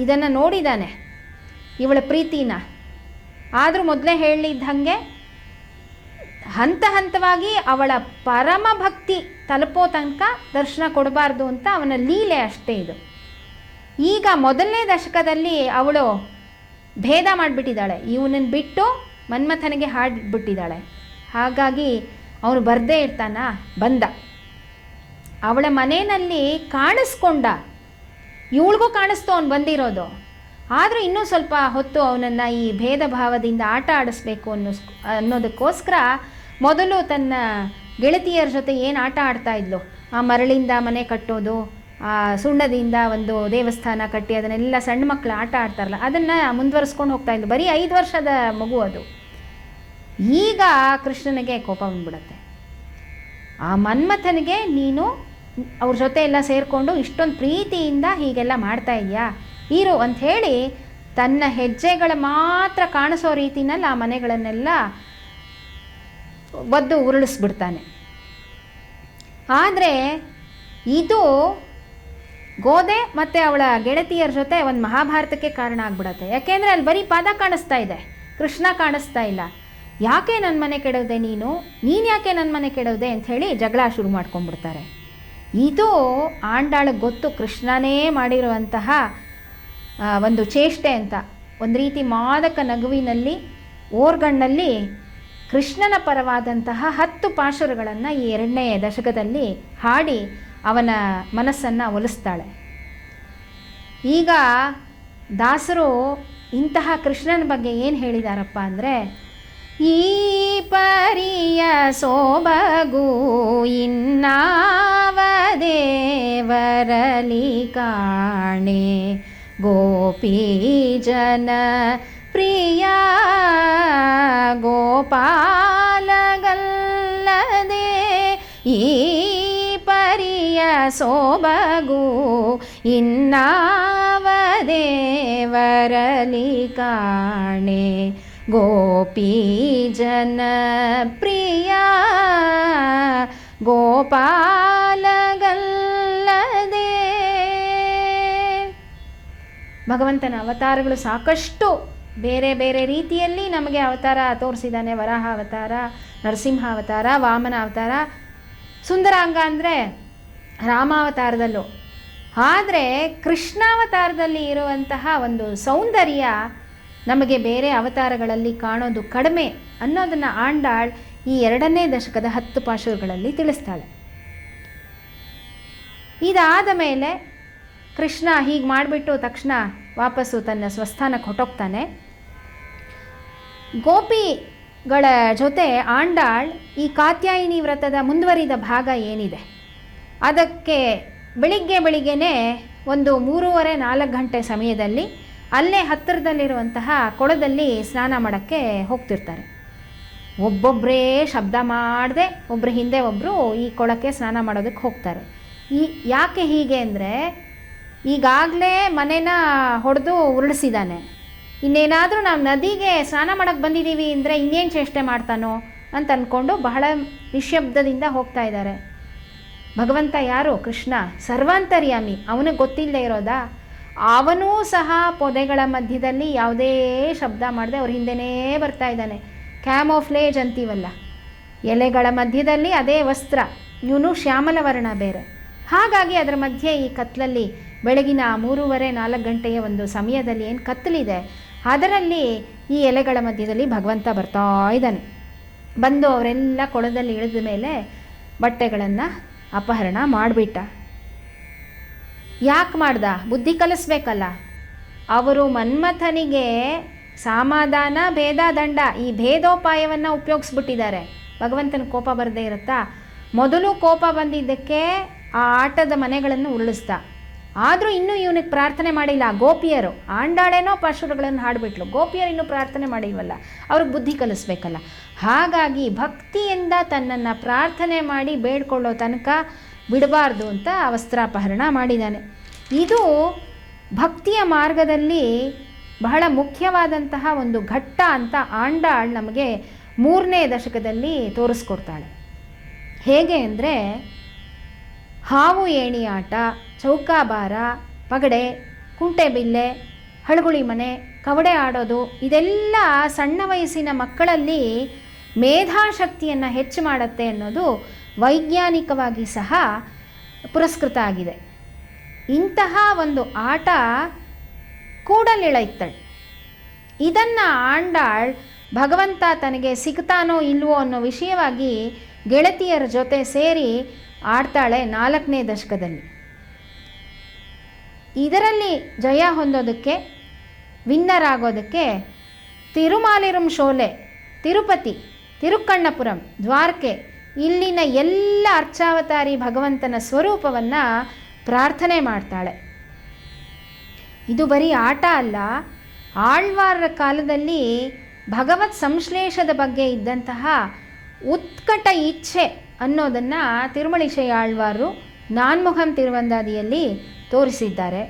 ಇದನ್ನು ನೋಡಿದ್ದಾನೆ, ಇವಳ ಪ್ರೀತಿನ. ಆದರೂ ಮೊದಲೇ ಹೇಳಿದ್ದ ಹಾಗೆ ಹಂತ ಹಂತವಾಗಿ ಅವಳ ಪರಮ ಭಕ್ತಿ ತಲುಪೋ ತನಕ ದರ್ಶನ ಕೊಡಬಾರ್ದು ಅಂತ ಅವನ ಲೀಲೆ ಅಷ್ಟೇ ಇದು. ಈಗ ಮೊದಲನೇ ದಶಕದಲ್ಲಿ ಅವಳು ಭೇದ ಮಾಡಿಬಿಟ್ಟಿದ್ದಾಳೆ, ಇವನನ್ನು ಬಿಟ್ಟು ಮನ್ಮಥನಿಗೆ ಹಾಡಿಬಿಟ್ಟಿದ್ದಾಳೆ. ಹಾಗಾಗಿ ಅವನು ಬರದೇ ಇರ್ತಾನ, ಬಂದ ಅವಳ ಮನೆಯಲ್ಲಿ ಕಾಣಿಸ್ಕೊಂಡ. ಇವಳಿಗೂ ಕಾಣಿಸ್ತು ಅವನು ಬಂದಿರೋದು. ಆದರೂ ಇನ್ನೂ ಸ್ವಲ್ಪ ಹೊತ್ತು ಅವನನ್ನು ಈ ಭೇದ ಭಾವದಿಂದ ಆಟ ಆಡಿಸ್ಬೇಕು ಅನ್ನೋದಕ್ಕೋಸ್ಕರ ಮೊದಲು ತನ್ನ ಗೆಳತಿಯರ ಜೊತೆ ಏನು ಆಟ ಆಡ್ತಾ ಇದ್ಲು, ಆ ಮರಳಿಂದ ಮನೆ ಕಟ್ಟೋದು, ಆ ಸುಣ್ಣದಿಂದ ಒಂದು ದೇವಸ್ಥಾನ ಕಟ್ಟಿ ಅದನ್ನೆಲ್ಲ ಸಣ್ಣ ಮಕ್ಕಳು ಆಟ ಆಡ್ತಾರಲ್ಲ, ಅದನ್ನು ಮುಂದುವರಿಸ್ಕೊಂಡು ಹೋಗ್ತಾ ಇದ್ಲು. ಬರೀ 5 ವರ್ಷದ ಮಗು ಅದು. ಈಗ ಕೃಷ್ಣನಿಗೆ ಕೋಪ ಬಂದ್ಬಿಡುತ್ತೆ. ಆ ಮನ್ಮಥನಿಗೆ ನೀನು ಅವ್ರ ಜೊತೆ ಎಲ್ಲ ಸೇರಿಕೊಂಡು ಇಷ್ಟೊಂದು ಪ್ರೀತಿಯಿಂದ ಹೀಗೆಲ್ಲ ಮಾಡ್ತಾ ಇದೆಯಾ, ಇರು ಅಂಥೇಳಿ ತನ್ನ ಹೆಜ್ಜೆಗಳ ಮಾತ್ರ ಕಾಣಿಸೋ ರೀತಿನಲ್ಲಿ ಆ ಮನೆಗಳನ್ನೆಲ್ಲ ಒದ್ದು ಉರುಳಿಸ್ಬಿಡ್ತಾನೆ. ಆದರೆ ಇದು ಗೋದೆ ಮತ್ತು ಅವಳ ಗೆಳತಿಯರ ಜೊತೆ ಒಂದು ಮಹಾಭಾರತಕ್ಕೆ ಕಾರಣ ಆಗ್ಬಿಡತ್ತೆ. ಯಾಕೆಂದರೆ ಅಲ್ಲಿ ಬರೀ ಪಾದ ಕಾಣಿಸ್ತಾ ಇದೆ, ಕೃಷ್ಣ ಕಾಣಿಸ್ತಾ ಇಲ್ಲ. ಯಾಕೆ ನನ್ನ ಮನೆ ಕೆಡೋದೆ ನೀನು ಯಾಕೆ ನನ್ನ ಮನೆ ಕೆಡೋದೆ ಅಂಥೇಳಿ ಜಗಳ ಶುರು ಮಾಡ್ಕೊಂಡ್ಬಿಡ್ತಾರೆ. ಇದು ಆಂಡಾಳಿಗೆ ಗೊತ್ತು ಕೃಷ್ಣನೇ ಮಾಡಿರುವಂತಹ ಒಂದು ಚೇಷ್ಟೆ ಅಂತ. ಒಂದು ರೀತಿ ಮಾದಕ ನಗುವಿನಲ್ಲಿ ಓರ್ಗಣ್ಣಲ್ಲಿ ಕೃಷ್ಣನ ಪರವಾದಂತಹ 10 ಪಾಶುರಗಳನ್ನು ಈ 2ನೇ ದಶಕದಲ್ಲಿ ಹಾಡಿ ಅವನ ಮನಸ್ಸನ್ನು ಒಲಿಸ್ತಾಳೆ. ಈಗ ದಾಸರು ಇಂತಹ ಕೃಷ್ಣನ ಬಗ್ಗೆ ಏನು ಹೇಳಿದಾರಪ್ಪ ಅಂದರೆ, ಈ ಪರಿಯ ಸೋಬಗು ಇನ್ನಾವದೇವರಲಿ ಕಾಣೆ, ಗೋಪಿ ಜನ ಪ್ರಿಯ ಗೋಪಾಲಗಲ್ಲದೆ, ಈ ಪರಿಯ ಸೋಬಗು ಇನ್ನಾವದೇವರಲಿ ಕಾಣೆ, ಗೋಪಿ ಜನ ಪ್ರಿಯ ಗೋಪಾಲಗಲ್ಲದೆ. ಭಗವಂತನ ಅವತಾರಗಳು ಸಾಕಷ್ಟು ಬೇರೆ ಬೇರೆ ರೀತಿಯಲ್ಲಿ ನಮಗೆ ಅವತಾರ ತೋರಿಸಿದ್ದಾನೆ. ವರಾಹ ಅವತಾರ, ನರಸಿಂಹ ಅವತಾರ, ವಾಮನ ಅವತಾರ, ಸುಂದರಾಂಗ ಅಂದರೆ ರಾಮಾವತಾರದಲ್ಲೂ. ಆದರೆ ಕೃಷ್ಣಾವತಾರದಲ್ಲಿ ಇರುವಂತಹ ಒಂದು ಸೌಂದರ್ಯ ನಮಗೆ ಬೇರೆ ಅವತಾರಗಳಲ್ಲಿ ಕಾಣೋದು ಕಡಿಮೆ ಅನ್ನೋದನ್ನು ಆಂಡಾಳ್ ಈ 2ನೇ ದಶಕದ 10 ಪಾಶುರಗಳಲ್ಲಿ ತಿಳಿಸ್ತಾಳೆ. ಇದಾದ ಮೇಲೆ ಕೃಷ್ಣ ಹೀಗೆ ಮಾಡಿಬಿಟ್ಟು ತಕ್ಷಣ ವಾಪಸ್ಸು ತನ್ನ ಸ್ವಸ್ಥಾನಕ್ಕೆ ಹೊಟ್ಟೋಗ್ತಾನೆ. ಗೋಪಿಗಳ ಜೊತೆ ಆಂಡಾಳ್ ಈ ಕಾತ್ಯಾಯಿನಿ ವ್ರತದ ಮುಂದುವರಿದ ಭಾಗ ಏನಿದೆ ಅದಕ್ಕೆ ಬೆಳಿಗ್ಗೆನೇ ಒಂದು 3:30-4 ಗಂಟೆ ಸಮಯದಲ್ಲಿ ಅಲ್ಲೇ ಹತ್ತಿರದಲ್ಲಿರುವಂತಹ ಕೊಳದಲ್ಲಿ ಸ್ನಾನ ಮಾಡೋಕ್ಕೆ ಹೋಗ್ತಿರ್ತಾರೆ. ಒಬ್ಬೊಬ್ಬರೇ ಶಬ್ದ ಮಾಡದೆ ಒಬ್ಬರು ಹಿಂದೆ ಒಬ್ಬರು ಈ ಕೊಳಕ್ಕೆ ಸ್ನಾನ ಮಾಡೋದಕ್ಕೆ ಹೋಗ್ತಾರೆ. ಯಾಕೆ ಹೀಗೆ ಅಂದರೆ, ಈಗಾಗಲೇ ಮನೇನ ಹೊಡೆದು ಉರುಳಿಸಿದ್ದಾನೆ, ಇನ್ನೇನಾದರೂ ನಾವು ನದಿಗೆ ಸ್ನಾನ ಮಾಡೋಕ್ಕೆ ಬಂದಿದ್ದೀವಿ ಅಂದರೆ ಇನ್ನೇನು ಚೇಷ್ಟೆ ಮಾಡ್ತಾನೋ ಅಂತ ಅಂದ್ಕೊಂಡು ಬಹಳ ನಿಶ್ಶಬ್ದದಿಂದ ಹೋಗ್ತಾ ಇದ್ದಾರೆ. ಭಗವಂತ ಯಾರು? ಕೃಷ್ಣ ಸರ್ವಾಂತರ್ಯಾಮಿ. ಅವನಿಗೆ ಗೊತ್ತಿಲ್ಲದೆ ಇರೋದಾ? ಅವನೂ ಸಹ ಪೊದೆಗಳ ಮಧ್ಯದಲ್ಲಿ ಯಾವುದೇ ಶಬ್ದ ಮಾಡದೆ ಅವ್ರ ಹಿಂದೆನೇ ಬರ್ತಾ ಇದ್ದಾನೆ. ಕ್ಯಾಮೋಫ್ಲೇಜ್ ಅಂತೀವಲ್ಲ, ಎಲೆಗಳ ಮಧ್ಯದಲ್ಲಿ ಅದೇ ವಸ್ತ್ರ, ಇವನು ಶ್ಯಾಮಲ ವರ್ಣ ಬೇರೆ. ಹಾಗಾಗಿ ಅದರ ಮಧ್ಯೆ ಈ ಕತ್ತಲಲ್ಲಿ ಬೆಳಗಿನ 3:30-4 ಗಂಟೆಯ ಒಂದು ಸಮಯದಲ್ಲಿ ಏನು ಕತ್ತಲಿದೆ ಅದರಲ್ಲಿ ಈ ಎಲೆಗಳ ಮಧ್ಯದಲ್ಲಿ ಭಗವಂತ ಬರ್ತಾ ಇದ್ದಾನೆ. ಬಂದು ಅವರೆಲ್ಲ ಕೊಳದಲ್ಲಿ ಇಳಿದ ಮೇಲೆ ಬಟ್ಟೆಗಳನ್ನು ಅಪಹರಣ ಮಾಡಿಬಿಟ್ಟ. ಯಾಕೆ ಮಾಡ್ದ? ಬುದ್ಧಿ ಕಲಿಸ್ಬೇಕಲ್ಲ. ಅವರು ಮನ್ಮಥನಿಗೆ ಸಮಾಧಾನ ಭೇದ ದಂಡ ಈ ಭೇದೋಪಾಯವನ್ನು ಉಪಯೋಗಿಸ್ಬಿಟ್ಟಿದ್ದಾರೆ. ಭಗವಂತನ ಕೋಪ ಬರದೇ ಇರುತ್ತಾ? ಮೊದಲು ಕೋಪ ಬಂದಿದ್ದಕ್ಕೆ ಆ ಆಟದ ಮನೆಗಳನ್ನು ಉರುಳಿಸ್ದ. ಆದರೂ ಇನ್ನೂ ಇವನಿಗೆ ಪ್ರಾರ್ಥನೆ ಮಾಡಿಲ್ಲ. ಗೋಪಿಯರು ಆಂಡಾಳೇನೋ ಪಾಶುರಗಳನ್ನು ಹಾಡಿಬಿಟ್ಲು, ಗೋಪಿಯರು ಇನ್ನೂ ಪ್ರಾರ್ಥನೆ ಮಾಡಿಲ್ವಲ್ಲ, ಅವ್ರಿಗೆ ಬುದ್ಧಿ ಕಲಿಸ್ಬೇಕಲ್ಲ. ಹಾಗಾಗಿ ಭಕ್ತಿಯಿಂದ ತನ್ನನ್ನು ಪ್ರಾರ್ಥನೆ ಮಾಡಿ ಬೇಡ್ಕೊಳ್ಳೋ ತನಕ ಬಿಡಬಾರ್ದು ಅಂತ ವಸ್ತ್ರಾಪಹರಣ ಮಾಡಿದ್ದಾನೆ. ಇದು ಭಕ್ತಿಯ ಮಾರ್ಗದಲ್ಲಿ ಬಹಳ ಮುಖ್ಯವಾದಂತಹ ಒಂದು ಘಟ್ಟ ಅಂತ ಆಂಡಾಳ್ ನಮಗೆ 3ನೇ ದಶಕದಲ್ಲಿ ತೋರಿಸ್ಕೊಡ್ತಾಳೆ. ಹೇಗೆ ಅಂದರೆ, ಹಾವು ಏಣಿ ಆಟ, ಚೌಕಾಬಾರ, ಪಗಡೆ, ಕುಂಟೆಬಿಲ್ಲೆ, ಹಳಗುಳಿ ಮನೆ, ಕವಡೆ ಆಡೋದು, ಇದೆಲ್ಲ ಸಣ್ಣ ವಯಸ್ಸಿನ ಮಕ್ಕಳಲ್ಲಿ ಮೇಧಾಶಕ್ತಿಯನ್ನು ಹೆಚ್ಚು ಮಾಡುತ್ತೆ ಅನ್ನೋದು ವೈಜ್ಞಾನಿಕವಾಗಿ ಸಹ ಪುರಸ್ಕೃತ ಆಗಿದೆ. ಇಂತಹ ಒಂದು ಆಟ ಕೂಡಲಿಳೈತಳ್. ಇದನ್ನು ಆಂಡಾಳ್ ಭಗವಂತ ತನಗೆ ಸಿಗ್ತಾನೋ ಇಲ್ವೋ ಅನ್ನೋ ವಿಷಯವಾಗಿ ಗೆಳತಿಯರ ಜೊತೆ ಸೇರಿ ಆಡ್ತಾಳೆ 4ನೇ ದಶಕದಲ್ಲಿ. ಇದರಲ್ಲಿ ಜಯ ಹೊಂದೋದಕ್ಕೆ, ವಿನ್ನರ್ ಆಗೋದಕ್ಕೆ ತಿರುಮಾಲಿರುಂ ಶೋಲೆ, ತಿರುಪತಿ, ತಿರುಕ್ಕಣ್ಣಪುರಂ, ದ್ವಾರಕೆ ಇಲ್ಲಿನ ಎಲ್ಲ ಅರ್ಚಾವತಾರಿ ಭಗವಂತನ ಸ್ವರೂಪವನ್ನು ಪ್ರಾರ್ಥನೆ ಮಾಡ್ತಾಳೆ. ಇದು ಬರೀ ಆಟ ಅಲ್ಲ, ಆಳ್ವಾರರ ಕಾಲದಲ್ಲಿ ಭಗವತ್ ಸಂಶ್ಲೇಷದ ಬಗ್ಗೆ ಇದ್ದಂತಹ ಉತ್ಕಟ ಇಚ್ಛೆ ಅನ್ನೋದನ್ನು ತಿರುಮಳಿಶೈ ಆಳ್ವಾರರು ನಾನ್ಮುಖಂ ತಿರುವಂದಾದಿಯಲ್ಲಿ ತೋರಿಸಿದ್ದಾರೆ.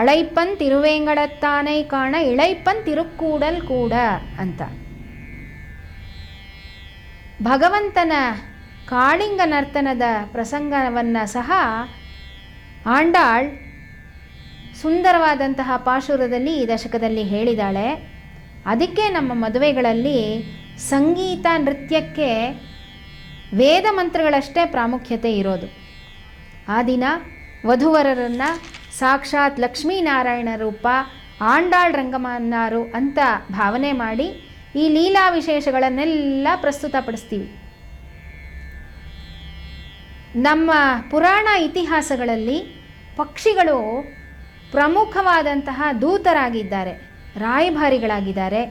ಅಳೈಪ್ಪನ್ ತಿರುವೇಂಗಡತ್ತಾನೈ ಕಾಣ ಇಳೈಪ್ಪನ್ ತಿರುಕ್ಕೂಡಲ್ ಕೂಡ ಅಂತ. ಭಗವಂತನ ಕಾಳಿಂಗ ನರ್ತನದ ಪ್ರಸಂಗವನ್ನು ಸಹ ಆಂಡಾಳ್ ಸುಂದರವಾದಂತಹ ಪಾಶುರದಲ್ಲಿ ಈ ದಶಕದಲ್ಲಿ ಹೇಳಿದಾಳೆ. ಅದಕ್ಕೆ ನಮ್ಮ ಮದುವೆಗಳಲ್ಲಿ ಸಂಗೀತ ನೃತ್ಯಕ್ಕೆ ವೇದ ಮಂತ್ರಗಳಷ್ಟೇ ಪ್ರಾಮುಖ್ಯತೆ ಇರೋದು. ಆ ದಿನ ವಧುವರರನ್ನು ಸಾಕ್ಷಾತ್ ಲಕ್ಷ್ಮೀನಾರಾಯಣ ರೂಪ, ಆಂಡಾಳ್ ರಂಗಮನ್ನಾರು ಅಂತ ಭಾವನೆ ಮಾಡಿ ಈ ಲೀಲಾ ವಿಶೇಷಗಳನ್ನೆಲ್ಲ ಪ್ರಸ್ತುತಪಡಿಸ್ತೀವಿ. ನಮ್ಮ ಪುರಾಣ ಇತಿಹಾಸಗಳಲ್ಲಿ ಪಕ್ಷಿಗಳು ಪ್ರಮುಖವಾದಂತಹ ದೂತರಾಗಿದ್ದಾರೆ, ರಾಯಭಾರಿಗಳಾಗಿದ್ದಾರೆ.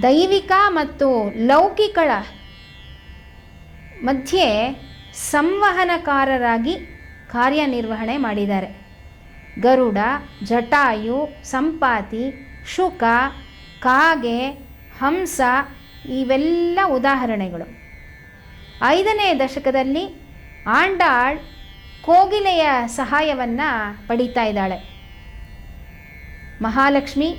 ದೈವಿಕ ಮತ್ತು ಲೌಕಿಕಳ ಮಧ್ಯೆ ಸಂವಹನಕಾರರಾಗಿ ಕಾರ್ಯನಿರ್ವಹಣೆ ಮಾಡಿದ್ದಾರೆ. ಗರುಡ, ಜಟಾಯು, ಸಂಪಾತಿ, ಶುಕ, ಕಾಗೆ, ಹಂಸ ಇವೆಲ್ಲ ಉದಾಹರಣೆಗಳು. 5ನೇ ದಶಕದಲ್ಲಿ ಆಂಡಾಳ್ ಕೋಗಿಲೆಯ ಸಹಾಯವನ್ನು ಪಡೀತಾ ಇದ್ದಾಳೆ. ಮಹಾಲಕ್ಷ್ಮಿ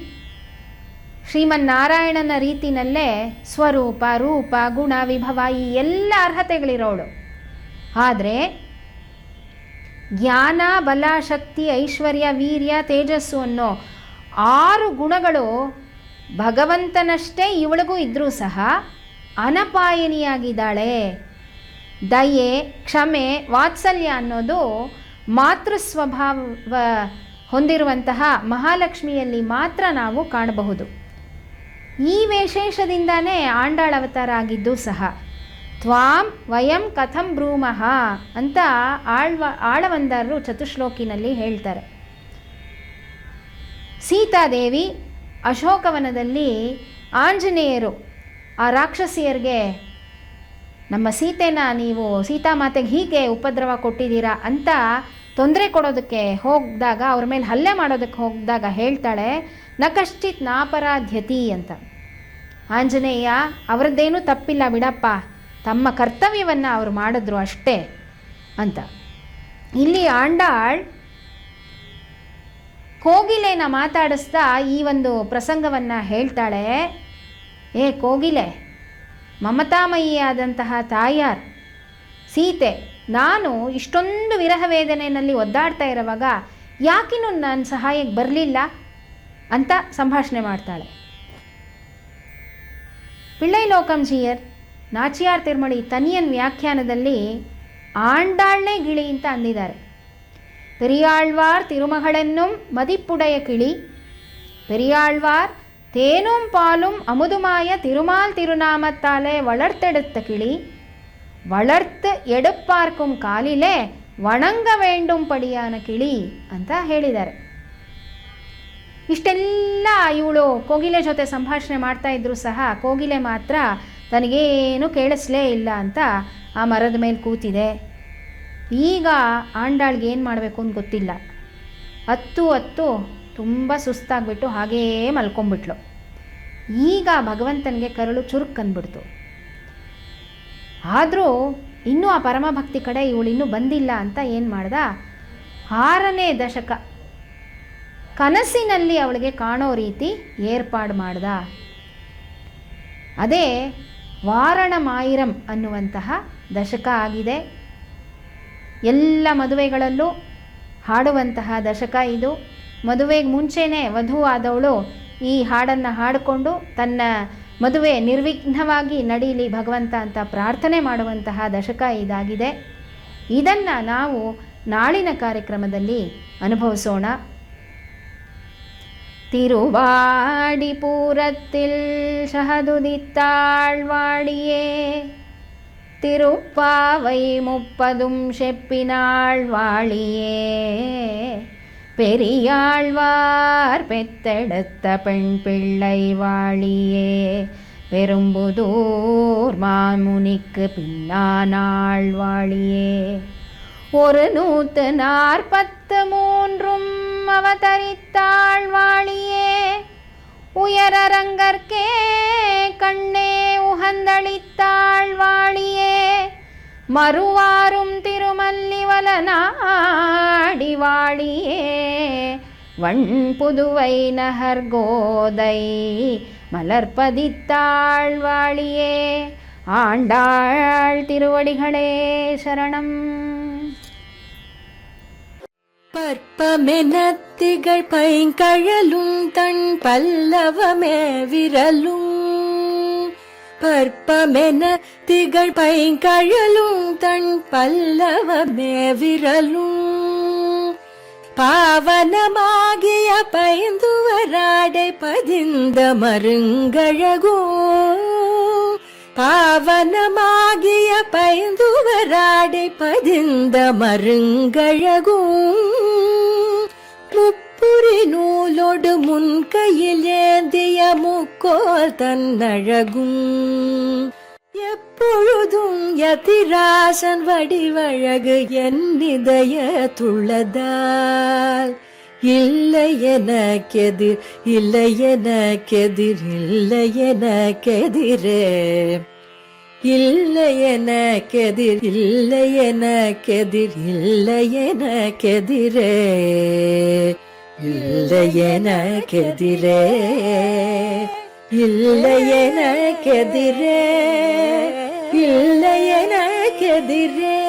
ಶ್ರೀಮನ್ನಾರಾಯಣನ ರೀತಿಯಲ್ಲೇ ಸ್ವರೂಪ, ರೂಪ, ಗುಣ, ವಿಭವ ಈ ಎಲ್ಲ ಅರ್ಹತೆಗಳಿರೋಳು. ಆದರೆ ಜ್ಞಾನ, ಬಲ, ಶಕ್ತಿ, ಐಶ್ವರ್ಯ, ವೀರ್ಯ, ತೇಜಸ್ಸು ಅನ್ನೋ 6 ಗುಣಗಳು ಭಗವಂತನಷ್ಟೇ ಇವಳಿಗೂ ಇದ್ದರೂ ಸಹ ಅನಪಾಯನಿಯಾಗಿದ್ದಾಳೆ. ದಯೆ, ಕ್ಷಮೆ, ವಾತ್ಸಲ್ಯ ಅನ್ನೋದು ಮಾತೃ ಸ್ವಭಾವ ಹೊಂದಿರುವಂತಹ ಮಹಾಲಕ್ಷ್ಮಿಯಲ್ಲಿ ಮಾತ್ರ ನಾವು ಕಾಣಬಹುದು. ಈ ವಿಶೇಷದಿಂದಾನೇ ಆಂಡಾಳ್ ಅವತಾರ ಆಗಿದ್ದು ಸಹ. ತ್ವಾಂ ವಯಂ ಕಥಂ ಬ್ರೂಮಃ ಅಂತ ಆಳವಂದರರು ಚತುಶ್ಲೋಕಿನಲ್ಲಿ ಹೇಳ್ತಾರೆ. ಸೀತಾದೇವಿ ಅಶೋಕವನದಲ್ಲಿ ಆಂಜನೇಯರು ಆ ರಾಕ್ಷಸಿಯರಿಗೆ ನಮ್ಮ ಸೀತೆನ ನೀವು ಸೀತಾಮಾತೆಗೆ ಹೀಗೆ ಉಪದ್ರವ ಕೊಟ್ಟಿದ್ದೀರಾ ಅಂತ ತೊಂದರೆ ಕೊಡೋದಕ್ಕೆ ಹೋಗಿದಾಗ, ಅವ್ರ ಮೇಲೆ ಹಲ್ಲೆ ಮಾಡೋದಕ್ಕೆ ಹೋಗಿದಾಗ ಹೇಳ್ತಾಳೆ, ನ ಕಶ್ಚಿತ್ ನಾಪರಾಧ್ಯತಿ ಅಂತ. ಆಂಜನೇಯ ಅವರದ್ದೇನೂ ತಪ್ಪಿಲ್ಲ ಬಿಡಪ್ಪ, ತಮ್ಮ ಕರ್ತವ್ಯವನ್ನು ಅವರು ಮಾಡಿದ್ರು ಅಷ್ಟೇ ಅಂತ. ಇಲ್ಲಿ ಆಂಡಾಳ್ ಕೋಗಿಲೆನ ಮಾತಾಡಿಸ್ತಾ ಈ ಒಂದು ಪ್ರಸಂಗವನ್ನು ಹೇಳ್ತಾಳೆ. ಏ ಕೋಗಿಲೆ, ಮಮತಾಮಯಿಯಾದಂತಹ ತಾಯಾರ್ ಸೀತೆ, ನಾನು ಇಷ್ಟೊಂದು ವಿರಹ ವೇದನೆಯಲ್ಲಿ ಒದ್ದಾಡ್ತಾ ಇರುವಾಗ ಯಾಕಿನ್ನೂ ನನ್ನ ಸಹಾಯಕ್ಕೆ ಬರಲಿಲ್ಲ ಅಂತ ಸಂಭಾಷಣೆ ಮಾಡ್ತಾಳೆ. ಪಿಳ್ಳೈ ಲೋಕಂಜಿಯರ್ ನಾಚಿಯಾರ್ ತಿರುಮಳಿ ತನಿಯನ್ ವ್ಯಾಖ್ಯಾನದಲ್ಲಿ ಆಂಡಾಳ್ನೇ ಗಿಳಿ ಅಂತ ಅಂದಿದ್ದಾರೆ. ಪೆರಿಯಾಳ್ವಾರ್ ತಿರುಮಗಳನ್ನುಂ ಮದಿಪ್ಪುಡೆಯ ಕಿಳಿ, ಪೆರಿಯಾಳ್ವಾರ್ ತೇನುಂ ಪಾಲುಂ ಅமுதுமாய ತಿರುಮಾಲ್ ತಿರುನಾಮತ್ತಾಲೆ ವಳರ್ತெடுத்த கிளி, வளர்த்து எடுப்பார்க்கும் ಕಾಲಿಲೆ ವಣಂಗ ವೇಂಡುಂ ಪಡಿಯಾನ ಕಿಳಿ ಅಂತ ಹೇಳಿದ್ದಾರೆ. ಇಷ್ಟೆಲ್ಲ ಇವಳು ಕೋಗಿಲೆ ಜೊತೆ ಸಂಭಾಷಣೆ ಮಾಡ್ತಾ ಇದ್ರು ಸಹ ಕೋಗಿಲೆ ಮಾತ್ರ ತನಗೇನು ಕೇಳಿಸ್ಲೇ ಇಲ್ಲ ಅಂತ ಆ ಮರದ ಮೇಲೆ ಕೂತಿದೆ. ಈಗ ಆಂಡಾಳ್ಗೆ ಏನು ಮಾಡಬೇಕು ಅಂತ ಗೊತ್ತಿಲ್ಲ. ಹತ್ತು ತುಂಬ ಸುಸ್ತಾಗ್ಬಿಟ್ಟು ಹಾಗೇ ಮಲ್ಕೊಂಡ್ಬಿಟ್ಲು. ಈಗ ಭಗವಂತನಿಗೆ ಕರಳು ಚುರುಕಂದ್ಬಿಡ್ತು. ಆದರೂ ಇನ್ನೂ ಆ ಪರಮಭಕ್ತಿ ಕಡೆ ಇವಳು ಇನ್ನೂ ಬಂದಿಲ್ಲ ಅಂತ ಏನು ಮಾಡ್ದ, 6ನೇ ದಶಕ ಕನಸಿನಲ್ಲಿ ಅವಳಿಗೆ ಕಾಣೋ ರೀತಿ ಏರ್ಪಾಡು ಮಾಡ್ದ. ಅದೇ ವಾರಣಮಾಯಿರಂ ಅನ್ನುವಂತಹ ದಶಕ ಆಗಿದೆ. ಎಲ್ಲ ಮದುವೆಗಳಲ್ಲೂ ಹಾಡುವಂತಹ ದಶಕ ಇದು. ಮದುವೆಗೆ ಮುಂಚೆನೇ ವಧು ಆದವಳು ಈ ಹಾಡನ್ನು ಹಾಡಿಕೊಂಡು ತನ್ನ ಮದುವೆ ನಿರ್ವಿಘ್ನವಾಗಿ ನಡೀಲಿ ಭಗವಂತ ಅಂತ ಪ್ರಾರ್ಥನೆ ಮಾಡುವಂತಹ ದಶಕ ಇದಾಗಿದೆ. ಇದನ್ನು ನಾವು ನಾಳಿನ ಕಾರ್ಯಕ್ರಮದಲ್ಲಿ ಅನುಭವಿಸೋಣ. திருவாடிபூரத்தில் ஷஹதுதித்தாழ்வாடியே திருப்பாவை 30 செப்பினாள் வாழியே பெரியாழ்வார் பெத்தெடுத்த பெண் பிள்ளை வாழியே பெரும்புதூர் மாமுனிக்கு பின்னானாள் வாழியே 143 அவதரித்தாள் வாழியே உயரரங்கற்கே கண்ணே உகந்தளித்தாள் வாழியே மறுவாரும் திருமல்லிவலனாடி வாழியே வண்புதுவை நகர்கோதை மலர்பதித்தாள் வாழியே ஆண்டாள் திருவடிகளே சரணம். பற்பமென திகழ் பைங்கழலும் தன் பல்லவமே விரலும் பற்பமென திகழ் பைங்கழலும் தன் பல்லவமே விரலும் பாவனமாகிய பைந்துவராடை பதிந்த மருங்கழகும் பாவனமாகிய பைந்துவராடை பதிந்த மருங்கழகும் முப்புரி நூலோடு முன் கையில் ஏந்திய முக்கோல் தன்னழகும் எப்பொழுதும் யதிராசன் வடிவழகு என் இதய துள்ளதால் இல்லை எனக்கெதிர் இல்லை எனக்கெதிர் இல்லை எனக்கெதிரே இல்லை எனக்கெதிர் இல்லை எனக்கெதிர் இல்லை எனக்கெதிரே இல்லை எனக்கெதிரே இல்லை எனக்கெதிரே இல்லை எனக்கெதிரே.